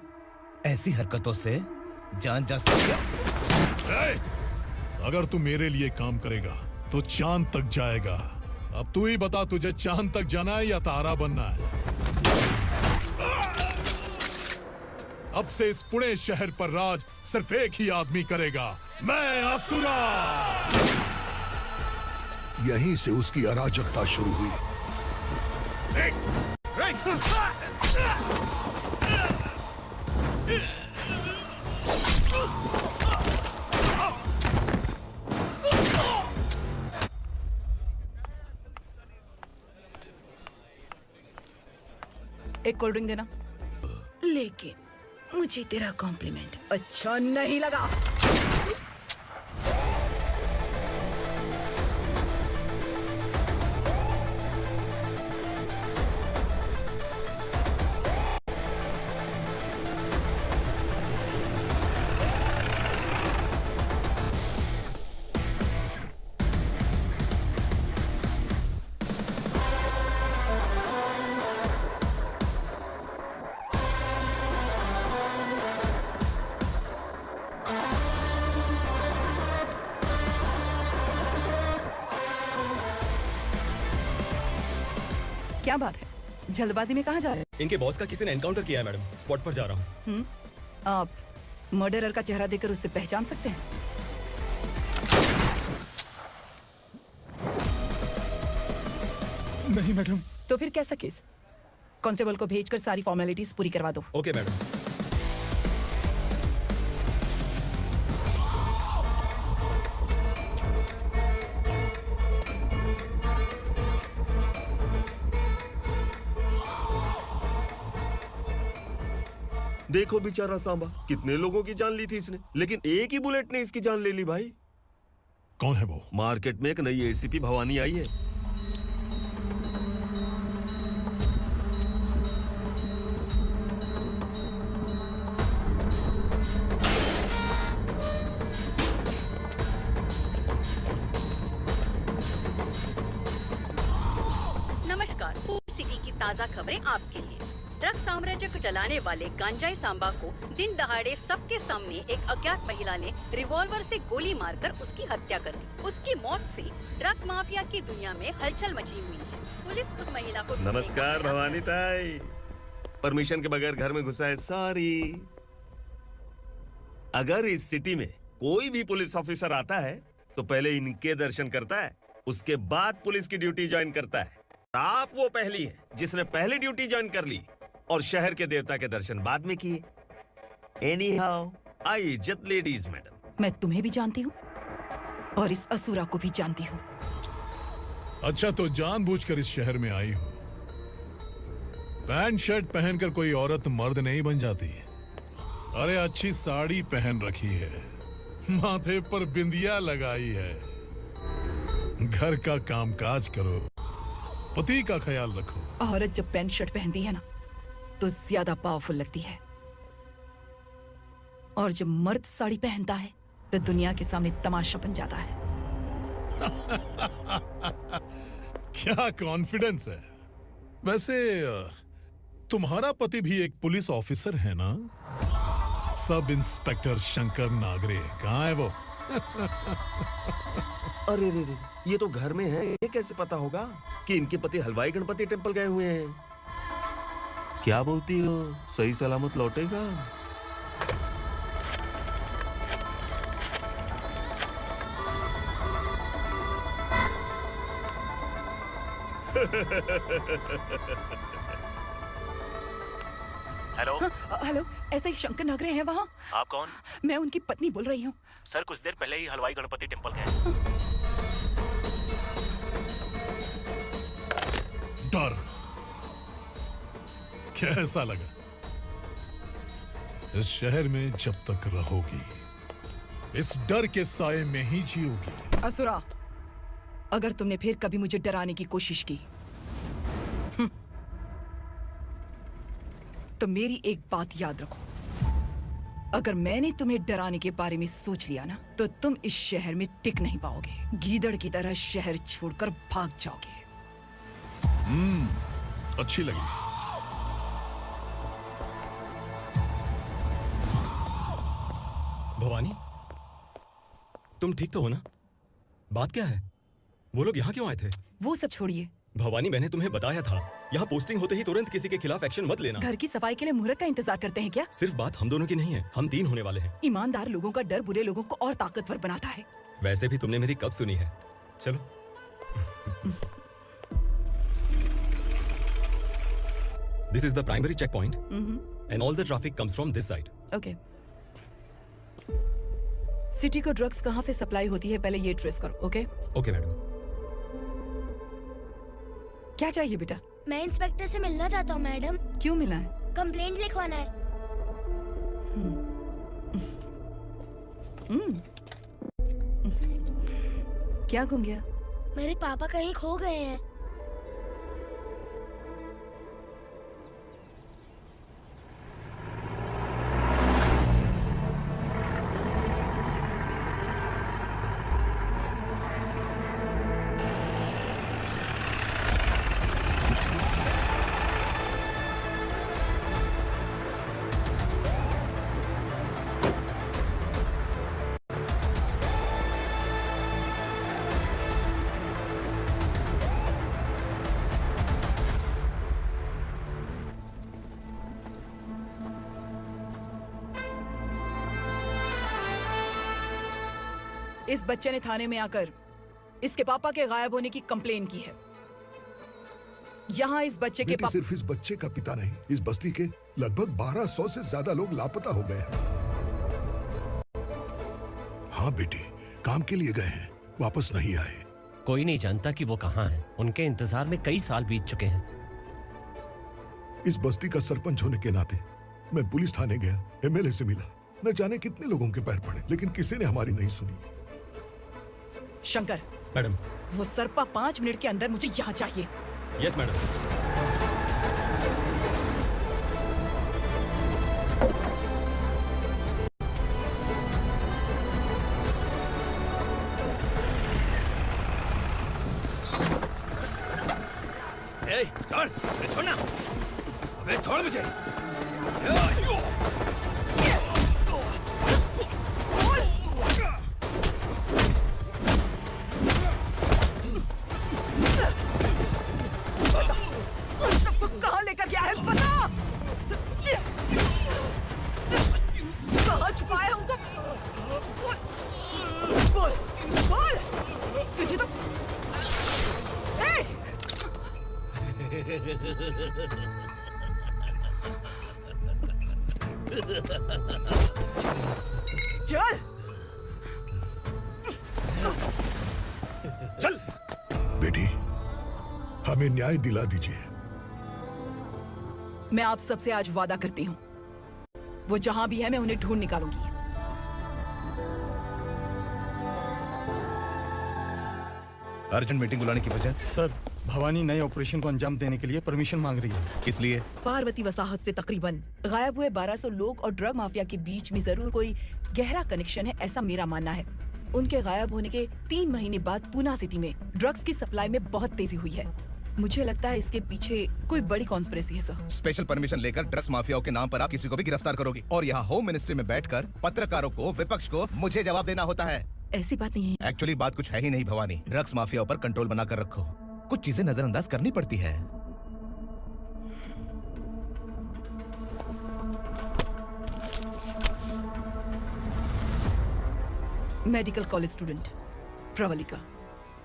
ऐसी हरकतों से जान जा सकती है। अगर तू मेरे लिए काम करेगा तो चांद तक जाएगा। अब तू ही बता, तुझे चांद तक जाना है या तारा बनना है? अब से इस पुणे शहर पर राज सिर्फ एक ही आदमी करेगा, मैं असुरा। यहीं से उसकी अराजकता शुरू हुई। एक कोल्ड ड्रिंक देना। लेकिन मुझे तेरा कॉम्प्लीमेंट अच्छा नहीं लगा। क्या बात है, जल्दबाजी में कहाँ जा रहे हैं? इनके बॉस का किसी ने एनकाउंटर किया है मैडम, स्पॉट पर जा रहा हूँ। आप मर्डरर का चेहरा देखकर उससे पहचान सकते हैं? नहीं मैडम। तो फिर कैसा केस? कांस्टेबल को भेजकर सारी फॉर्मेलिटीज पूरी करवा दो। Okay madam. देखो बेचारा सांबा, कितने लोगों की जान ली थी इसने, लेकिन एक ही बुलेट ने इसकी जान ले ली भाई। कौन है वो? मार्केट में एक नई एसीपी भवानी आई है। नमस्कार, सिटी की ताज़ा खबरें आपके लिए। ड्रग्स साम्राज्य को चलाने वाले गांजाई सांबा को दिन दहाड़े सबके सामने एक अज्ञात महिला ने रिवॉल्वर से गोली मारकर उसकी हत्या कर दी। उसकी मौत से ड्रग्स माफिया की दुनिया में हलचल मची हुई है। पुलिस उस महिला को नमस्कार भवानी ताई, परमिशन के बगैर घर में घुसा है, सॉरी। अगर इस सिटी में कोई भी पुलिस ऑफिसर आता है तो पहले इनके दर्शन करता है, उसके बाद पुलिस की ड्यूटी ज्वाइन करता है। आप वो पहली हैं जिसने पहले ड्यूटी ज्वाइन कर ली और शहर के देवता के दर्शन बाद में किए। एनीहाउ, आई इज्जत लेडीज मैडम। मैं तुम्हें भी जानती हूँ और इस असुरा को भी जानती हूँ। अच्छा, तो जानबूझकर इस शहर में आई हो। पैंट शर्ट पहनकर कोई औरत मर्द नहीं बन जाती। अरे अच्छी साड़ी पहन रखी है, माथे पर बिंदिया लगाई है, घर का कामकाज करो, पति का ख्याल रखो। औरत जब पैंट शर्ट पहनती है ना तो ज्यादा पावरफुल लगती है, और जब मर्द साड़ी पहनता है तो दुनिया के सामने तमाशा बन जाता है। क्या कॉन्फिडेंस है। वैसे तुम्हारा पति भी एक पुलिस ऑफिसर है ना? सब इंस्पेक्टर शंकर नागरे कहाँ है वो? अरे रे रे, ये तो घर में है, ये कैसे पता होगा कि इनके पति हलवाई गणपति टेम्पल गए हुए हैं? क्या बोलती हो? सही सलामत लौटेगा? हेलो। हेलो, ऐसा ही शंकर नागरे हैं वहाँ? आप कौन? मैं उनकी पत्नी बोल रही हूँ। सर कुछ देर पहले ही हलवाई गणपति टेम्पल गए। डर कैसा लगा? इस शहर में जब तक रहोगी इस डर के साए में ही जियोगी। असुरा, अगर तुमने फिर कभी मुझे डराने की कोशिश की तो मेरी एक बात याद रखो, अगर मैंने तुम्हें डराने के बारे में सोच लिया ना तो तुम इस शहर में टिक नहीं पाओगे। गीदड़ की तरह शहर छोड़कर भाग जाओगे। अच्छी लगी। भवानी, तुम ठीक तो हो ना? बात क्या है? वो लोग यहाँ क्यों आए थे? वो सब छोड़िए। भवानी, मैंने तुम्हें बताया था यहाँ पोस्टिंग होते ही तुरंत किसी के खिलाफ एक्शन मत लेना। घर की सफाई के लिए मुहूर्त का इंतजार करते हैं क्या? सिर्फ बात हम दोनों की नहीं है, हम 3 होने वाले हैं। ईमानदार लोगों का डर बुरे लोगों को और ताकतवर बनाता है। वैसे भी तुमने मेरी कब सुनी है? चलो। This is the primary checkpoint, and all the traffic comes from this side. Okay. City को ड्रग्स कहाँ से सप्लाई होती है पहले ये ट्रेस करो, ओके? Okay madam. क्या चाहिए बेटा? मैं इंस्पेक्टर से मिलना चाहता हूँ मैडम। क्यों मिला है? कंप्लेंट लिखवाना है। क्या गुम गया? मेरे पापा कहीं खो गए हैं। इस बच्चे ने थाने में आकर इसके पापा के गायब होने की कंप्लेन की है। यहाँ इस बच्चे के पापा सिर्फ इस बच्चे का पिता नहीं, इस बस्ती के लगभग 1200 से ज्यादा लोग लापता हो गए हैं। हाँ बेटी, काम के लिए गए हैं, वापस नहीं आए। कोई नहीं जानता कि वो कहाँ हैं। उनके इंतजार में कई साल बीत चुके हैं। इस बस्ती का सरपंच होने के नाते मैं पुलिस थाने गया, एमएलए से मिला, न जाने कितने लोगों के पैर पड़े, लेकिन किसी ने हमारी नहीं सुनी। शंकर, मैडम, वो सरपा 5 मिनट के अंदर मुझे यहाँ चाहिए। Yes madam. छोड़, छोड़ना, अबे छोड़ मुझे। कहाँ लेकर गया है बता? कहाँ छुपाया उनको? बोल, बोल, तुझे तो चल, चल। बेटी, हमें न्याय दिला दीजिए। मैं आप सबसे आज वादा करती हूँ, वो जहां भी है मैं उन्हें ढूंढ निकालूंगी। अर्जेंट मीटिंग बुलाने की वजह? सर, भवानी नए ऑपरेशन को अंजाम देने के लिए परमिशन मांग रही है। किस लिए? पार्वती वसाहत से तकरीबन गायब हुए 1200 लोग और ड्रग माफिया के बीच में जरूर कोई गहरा कनेक्शन है, ऐसा मेरा मानना है। उनके गायब होने के 3 महीने बाद पूना सिटी में ड्रग्स की सप्लाई में बहुत तेजी हुई है। मुझे लगता है इसके पीछे कोई बड़ी कॉन्स्पिरेसी है सर। स्पेशल परमिशन लेकर ड्रग्स माफियाओं के नाम पर आप किसी को भी गिरफ्तार करोगी और यहाँ होम मिनिस्ट्री में बैठकर पत्रकारों को, विपक्ष को मुझे जवाब देना होता है। ऐसी बात नहीं है। एक्चुअली बात कुछ है ही नहीं भवानी। ड्रग्स माफियाओं पर कंट्रोल बनाकर रखो, कुछ चीजें नजरअंदाज करनी पड़ती है। मेडिकल कॉलेज स्टूडेंट प्रवलिका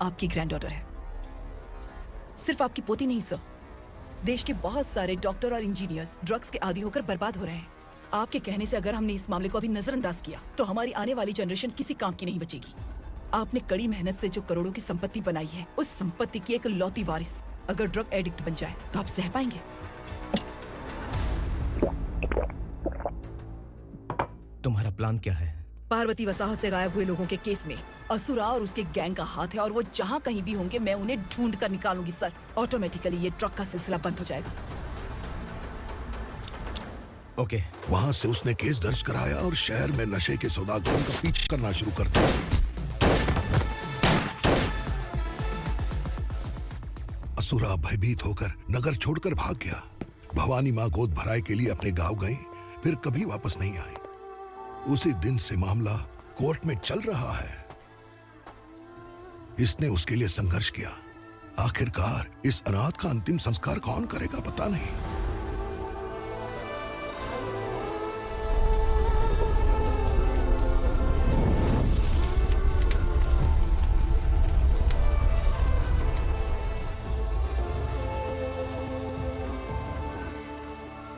आपकी ग्रैंडडॉटर है। सिर्फ आपकी पोती नहीं सर, देश के बहुत सारे डॉक्टर और इंजीनियर्स ड्रग्स के आदी होकर बर्बाद हो रहे हैं। आपके कहने से अगर हमने इस मामले को अभी नजरअंदाज किया तो हमारी आने वाली जनरेशन किसी काम की नहीं बचेगी। आपने कड़ी मेहनत से जो करोड़ों की संपत्ति बनाई है, उस संपत्ति की एक लौती वारिस अगर ड्रग एडिक्ट बन जाए तो आप सह पाएंगे? तुम्हारा प्लान क्या है? पार्वती वसाहत से गायब हुए लोगों के केस में असुरा और उसके गैंग का हाथ है और वो जहाँ कहीं भी होंगे मैं उन्हें ढूंढ कर निकालूंगी सर। ऑटोमेटिकली ये ड्रग का सिलसिला बंद हो जाएगा। ओके। वहाँ से उसने केस दर्ज कराया और शहर में नशे के सौदागरों का पीछा करना शुरू कर दिया। असुरा भयभीत होकर नगर छोड़कर भाग गया। भवानी माँ गोद भराई के लिए अपने गांव गई, फिर कभी वापस नहीं आई। उसी दिन से मामला कोर्ट में चल रहा है। इसने उसके लिए संघर्ष किया। आखिरकार इस अनाथ का अंतिम संस्कार कौन करेगा पता नहीं।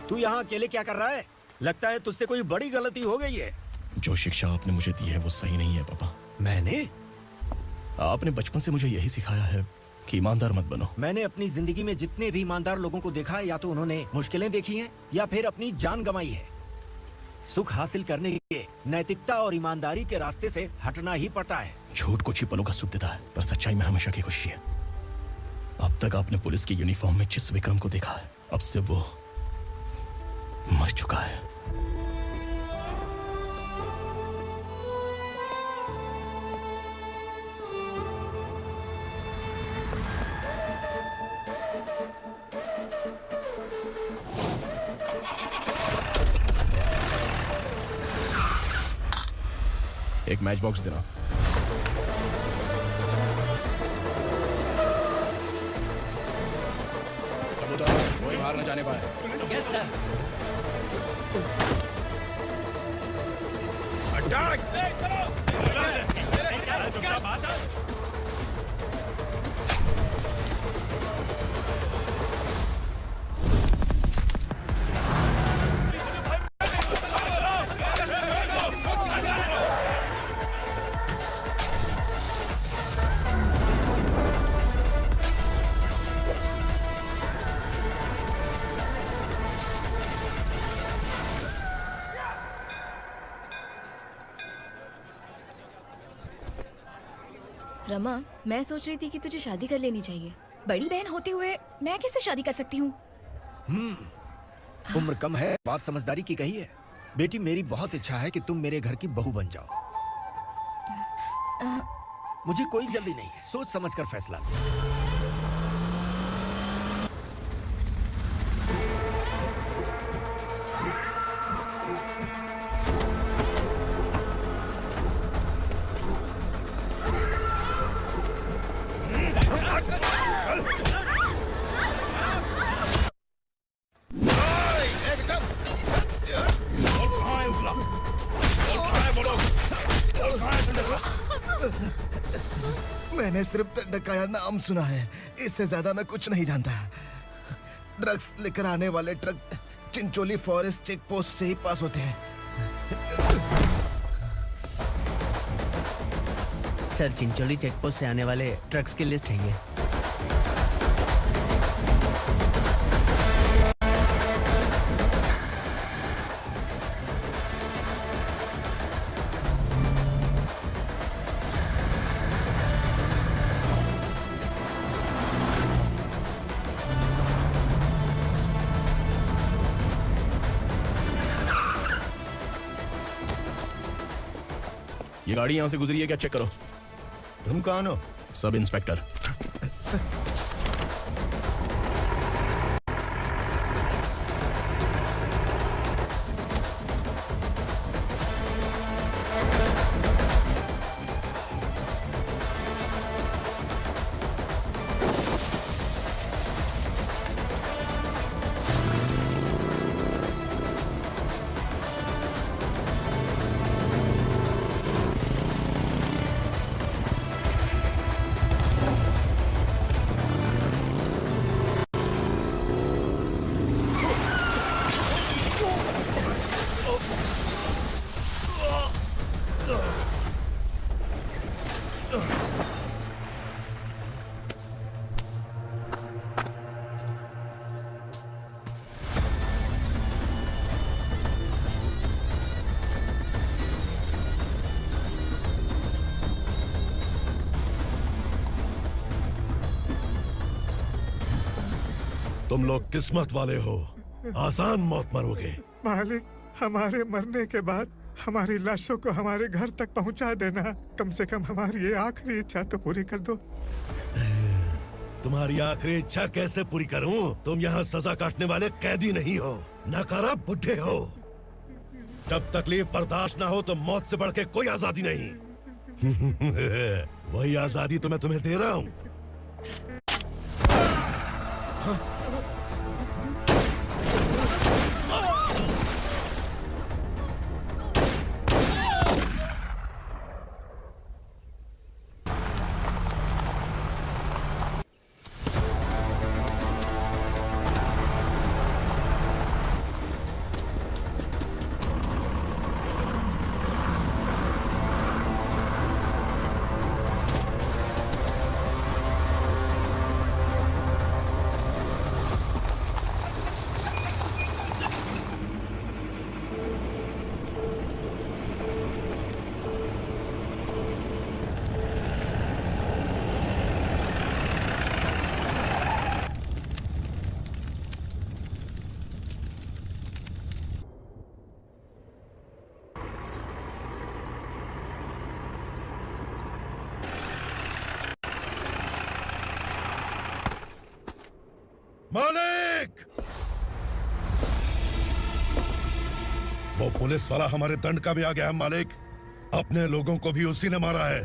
तू यहाँ अकेले क्या कर रहा है? लगता है तुझसे कोई बड़ी गलती हो गई है। जो शिक्षा आपने मुझे दी है वो सही नहीं है पापा। मैंने? आपने बचपन से मुझे यही सिखाया है कि ईमानदार मत बनो। मैंने अपनी जिंदगी में जितने भी ईमानदार लोगों को देखा है, या तो उन्होंने मुश्किलें देखी हैं या फिर अपनी जान गंवाई है। सुख हासिल करने के लिए नैतिकता और ईमानदारी के रास्ते से हटना ही पड़ता है। झूठ कुछ ही पलों का सुख देता है, पर सच्चाई में हमेशा की खुशी है। अब तक आपने पुलिस की यूनिफॉर्म में जिस विक्रम को देखा है, अब से वो मर चुका है। एक मैच बॉक्स देना। कबूतर कोई बाहर न जाने पाए। Yes sir. अटैक! रमा, मैं सोच रही थी कि तुझे शादी कर लेनी चाहिए। बड़ी बहन होते हुए मैं कैसे शादी कर सकती हूँ? उम्र कम है, बात समझदारी की कही है। बेटी, मेरी बहुत इच्छा है कि तुम मेरे घर की बहू बन जाओ। मुझे कोई जल्दी नहीं है, सोच समझ कर फैसला लो। मैंने सिर्फ दंडकाया नाम सुना है, इससे ज्यादा मैं कुछ नहीं जानता। ड्रग्स लेकर आने वाले truck Chincholi forest check post से ही पास होते हैं। सर, चिंचोली चेक पोस्ट से आने वाले ट्रक्स की लिस्ट है ये। ये गाड़ी यहाँ से गुजरी है क्या? चेक करो। तुम कौन हो? Sub inspector. तुम लोग किस्मत वाले हो, आसान मौत मरोगे। मालिक, हमारे मरने के बाद हमारी लाशों को हमारे घर तक पहुंचा देना। कम से कम हमारी ये आखिरी इच्छा तो पूरी कर दो। तुम्हारी आखिरी इच्छा कैसे पूरी करूं? तुम यहाँ सजा काटने वाले कैदी नहीं हो, नकारा बुड्ढे हो। जब तकलीफ बर्दाश्त ना हो तो मौत से बढ़ के कोई आजादी नहीं। वही आजादी तो मैं तुम्हें दे रहा हूँ। मालिक! वो पुलिस वाला हमारे दंड का भी आ गया है मालिक। अपने लोगों को भी उसी ने मारा है।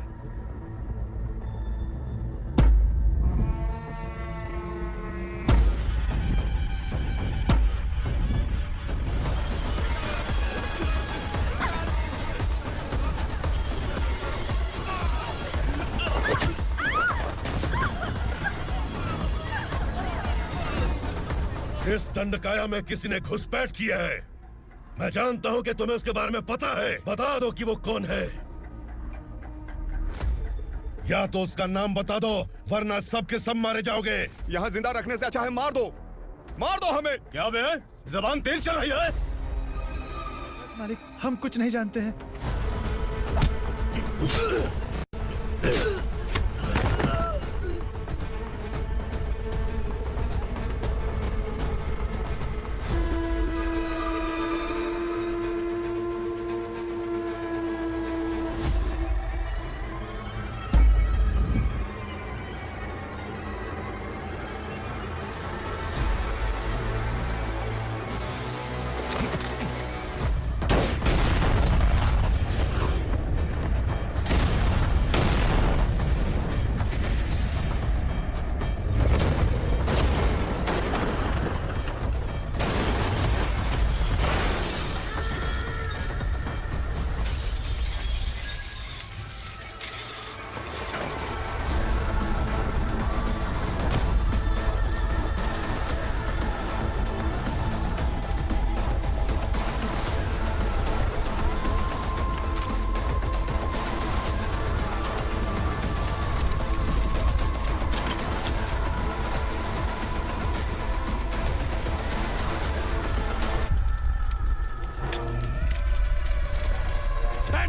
इस दंडकाया में किसी ने घुसपैठ किया है। मैं जानता हूं कि तुम्हें उसके बारे में पता है। बता दो कि वो कौन है। या तो उसका नाम बता दो, वरना सबके सब मारे जाओगे। यहाँ जिंदा रखने से अच्छा है मार दो हमें। क्या बे, जबान तेज चल रही है? मालिक, हम कुछ नहीं जानते हैं।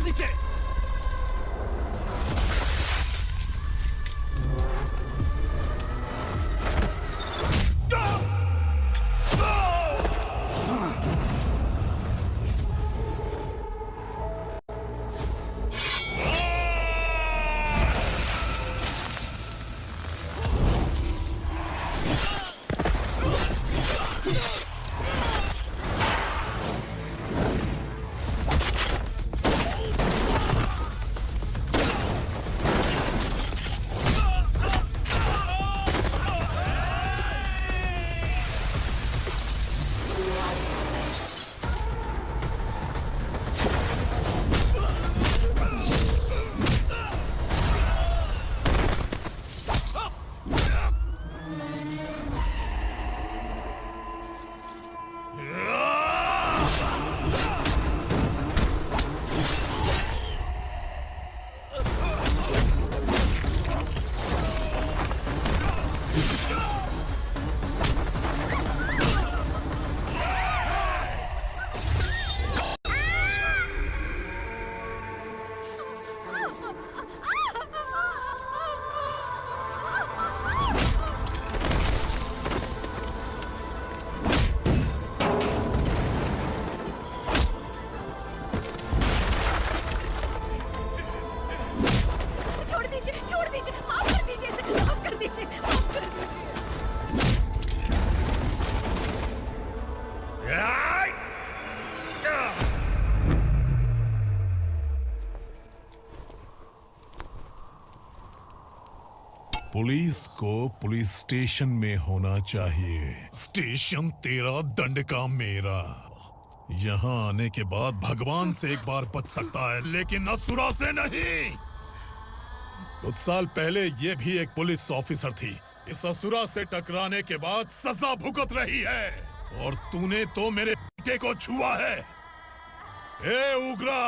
नीचे। पुलिस को पुलिस स्टेशन में होना चाहिए। स्टेशन तेरा, दंड का मेरा। यहाँ आने के बाद भगवान से एक बार बच सकता है, लेकिन असुरा से नहीं। कुछ साल पहले ये भी एक पुलिस ऑफिसर थी। इस असुरा से टकराने के बाद सजा भुगत रही है, और तूने तो मेरे बेटे को छुआ है। ए उग्रा,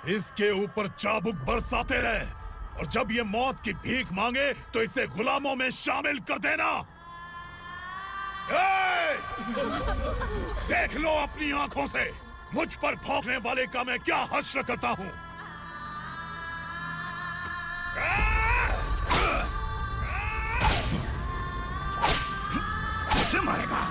इसके ऊपर चाबुक बरसाते रहे, और जब ये मौत की भीख मांगे तो इसे गुलामों में शामिल कर देना। देख लो अपनी आंखों से मुझ पर भौंकने वाले का मैं क्या हश्र करता हूं। मुझे मारेगा।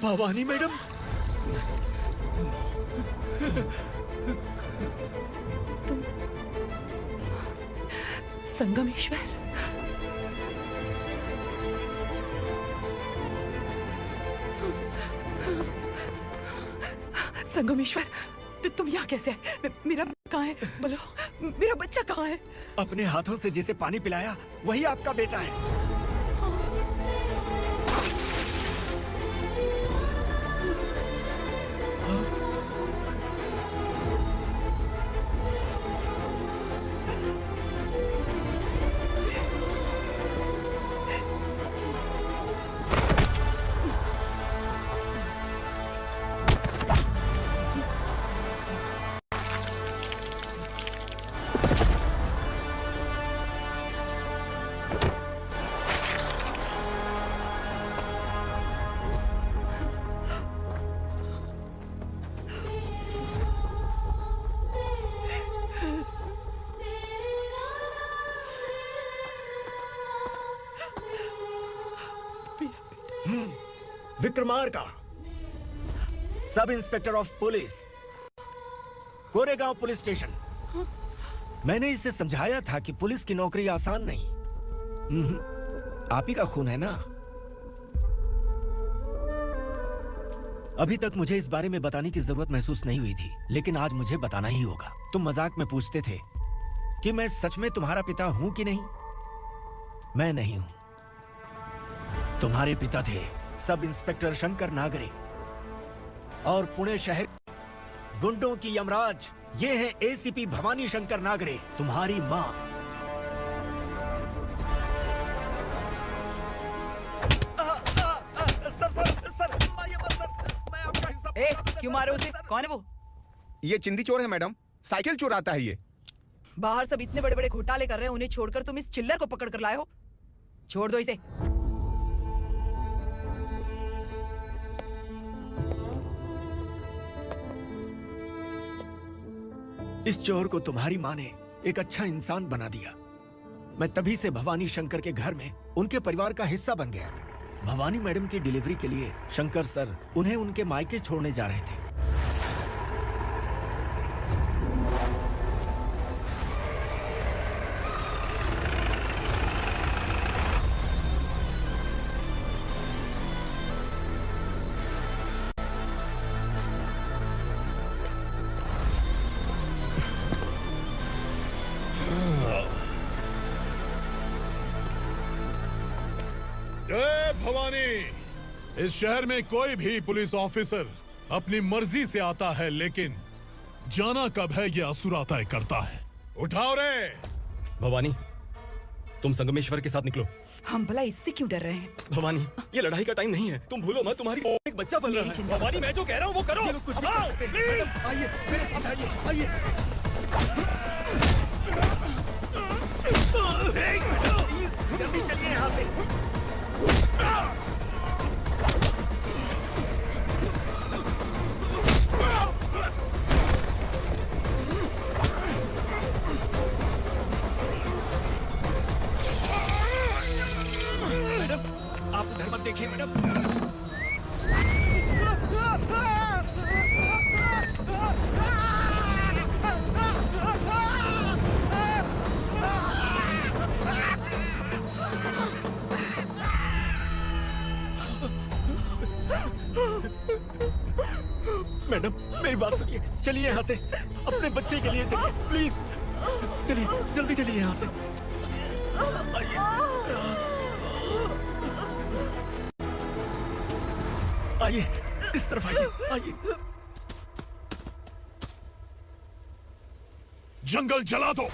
भवानी मैडम, तुम संगमेश्वर? संगमेश्वर, तुम यहाँ कैसे आए? मेरा कहाँ है? बोलो, मेरा बच्चा कहाँ है? अपने हाथों से जिसे पानी पिलाया वही आपका बेटा है। Vikramarka, sub inspector of police, Koregaon police station. मैंने इसे समझाया था कि पुलिस की नौकरी आसान नहीं। आप ही का खून है ना। अभी तक मुझे इस बारे में बताने की जरूरत महसूस नहीं हुई थी, लेकिन आज मुझे बताना ही होगा। तुम मजाक में पूछते थे कि मैं सच में तुम्हारा पिता हूं कि नहीं। मैं नहीं हूं। तुम्हारे पिता थे सब इंस्पेक्टर शंकर नागरे, और पुणे शहर गुंडों की यमराज ये है एसीपी भवानी शंकर नागरे, तुम्हारी मां। सर, मैं आपका हिस्सा। क्यों मारे उसे? कौन है वो? ये चिंदी चोर है मैडम, साइकिल चुराता है ये। बाहर सब इतने बड़े बड़े घोटाले कर रहे हैं, उन्हें छोड़कर तुम इस चिल्लर को पकड़ कर लाए हो। छोड़ दो इसे। इस चोर को तुम्हारी माँ ने एक अच्छा इंसान बना दिया। मैं तभी से भवानी शंकर के घर में उनके परिवार का हिस्सा बन गया। भवानी मैडम की डिलीवरी के लिए शंकर सर उन्हें उनके मायके छोड़ने जा रहे थे। भवानी, इस शहर में कोई भी पुलिस ऑफिसर अपनी मर्जी से आता है, लेकिन जाना कब है ये असुरा तय करता है। उठाओ रे। भवानी, तुम संगमेश्वर के साथ निकलो। हम भला इससे क्यों डर रहे हैं? भवानी, ये लड़ाई का टाइम नहीं है। तुम भूलो मत, तुम्हारी एक बच्चा पल रहा है। भवानी, मैं जो कह रहा हूँ वो करो। कुछ भी कर सकते हैं। आइए मेरे साथ, आइए आइए। जल्दी चलिए यहाँ से। मैडम, आप उधर मत देखिए मैडम। मैडम, मेरी बात सुनिए, चलिए यहाँ से। अपने बच्चे के लिए चलिए, प्लीज। चलिए, जल्दी चलिए यहाँ से। आइए, इस तरफ आइए, आइए। जंगल जला दो।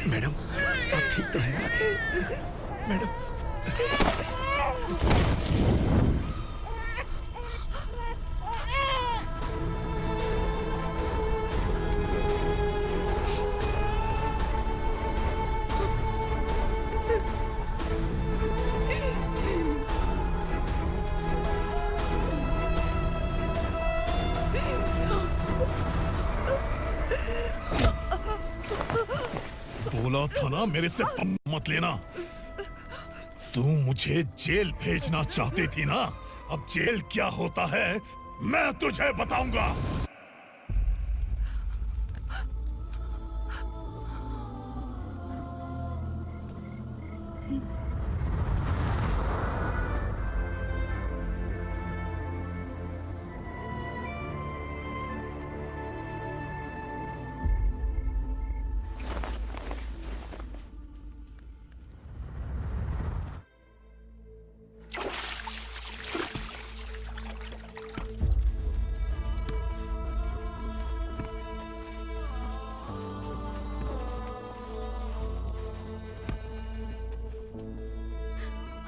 मैडम, आप ठीक तो हैं? मैडम, बोला था ना मेरे से मत लेना। तू मुझे जेल भेजना चाहती थी ना, अब जेल क्या होता है मैं तुझे बताऊंगा।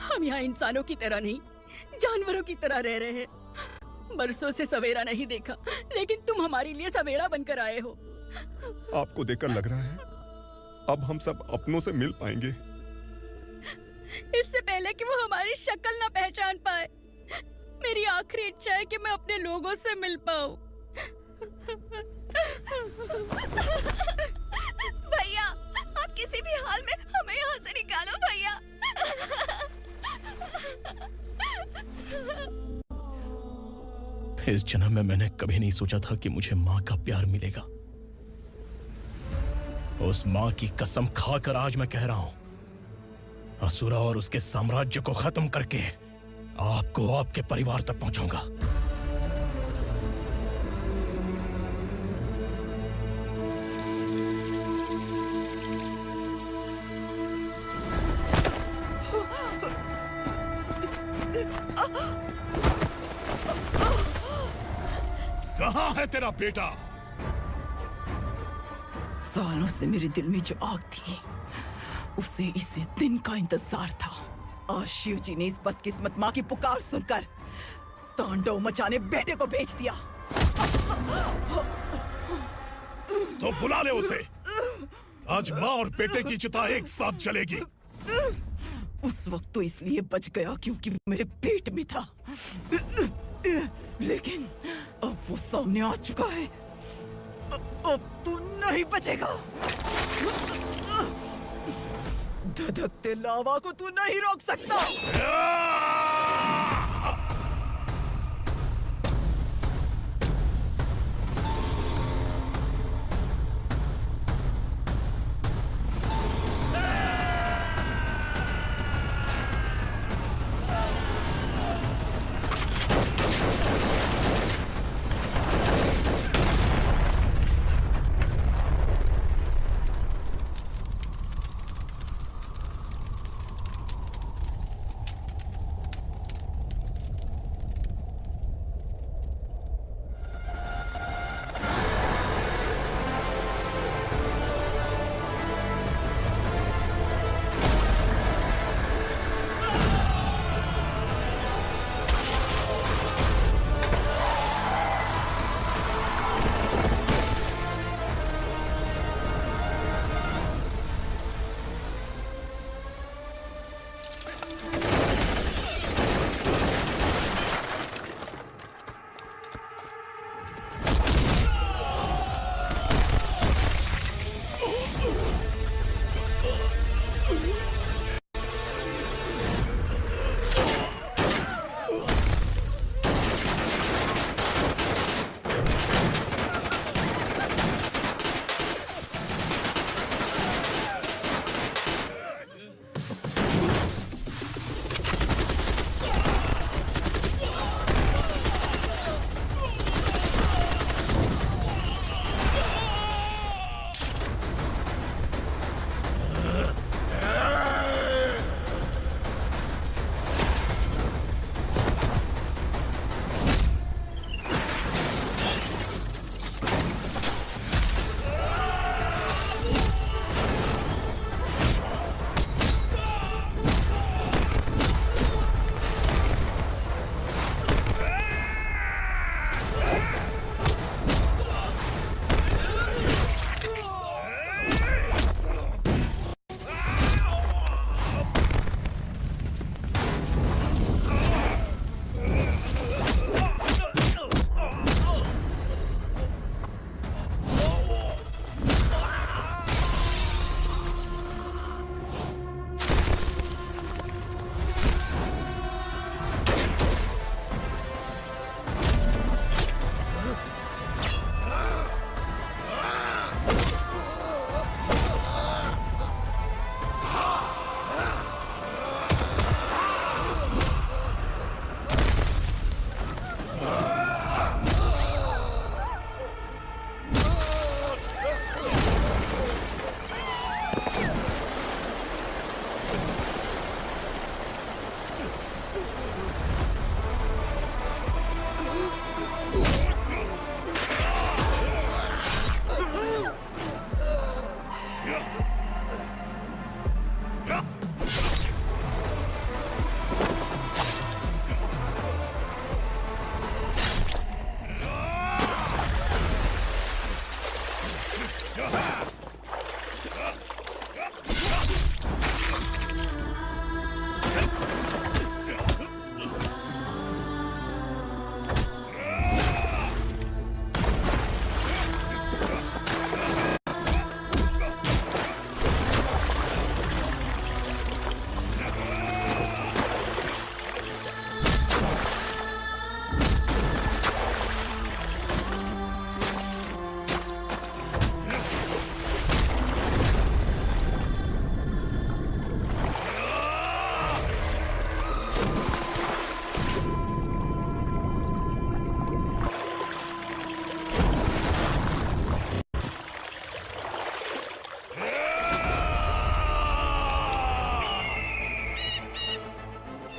हम यहाँ इंसानों की तरह नहीं, जानवरों की तरह रह रहे हैं। बरसों से सवेरा नहीं देखा, लेकिन तुम हमारे लिए सवेरा बनकर आए हो। आपको देखकर लग रहा है अब हम सब अपनों से मिल पाएंगे। इससे पहले कि वो हमारी शक्ल ना पहचान पाए, मेरी आखिरी इच्छा है कि मैं अपने लोगों से मिल पाऊं। भैया, आप किसी भी हाल में हमें यहाँ से निकालो भैया। इस जन्म में मैंने कभी नहीं सोचा था कि मुझे माँ का प्यार मिलेगा। उस माँ की कसम खाकर आज मैं कह रहा हूं, असुरा और उसके साम्राज्य को खत्म करके आपको आपके परिवार तक पहुंचाऊंगा। है तेरा बेटा? सालों से मेरे दिल में जो आग थी, उसे इसी दिन का इंतजार था। आज शिव जी ने इस बदकिस्मत माँ की पुकार सुनकर तांडव मचाने बेटे को भेज दिया। तो बुला ले उसे। आज माँ और बेटे की चिता एक साथ जलेगी। उस वक्त तो इसलिए बच गया क्योंकि वो मेरे पेट में था, लेकिन अब वो सामने आ चुका है। अब तू नहीं बचेगा। धधकते लावा को तू नहीं रोक सकता।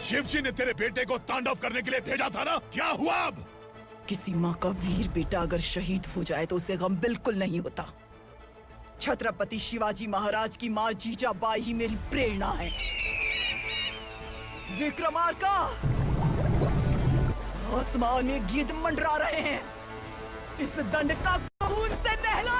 शिवजी ने तेरे बेटे को तांडव करने के लिए भेजा था ना, क्या हुआ अब? किसी माँ का वीर बेटा अगर शहीद हो जाए तो उसे गम बिल्कुल नहीं होता। छत्रपति शिवाजी महाराज की माँ जीजाबाई ही मेरी प्रेरणा है। विक्रमार्का, आसमान में गिद्ध मंडरा रहे हैं। इस दंड का खून से नहला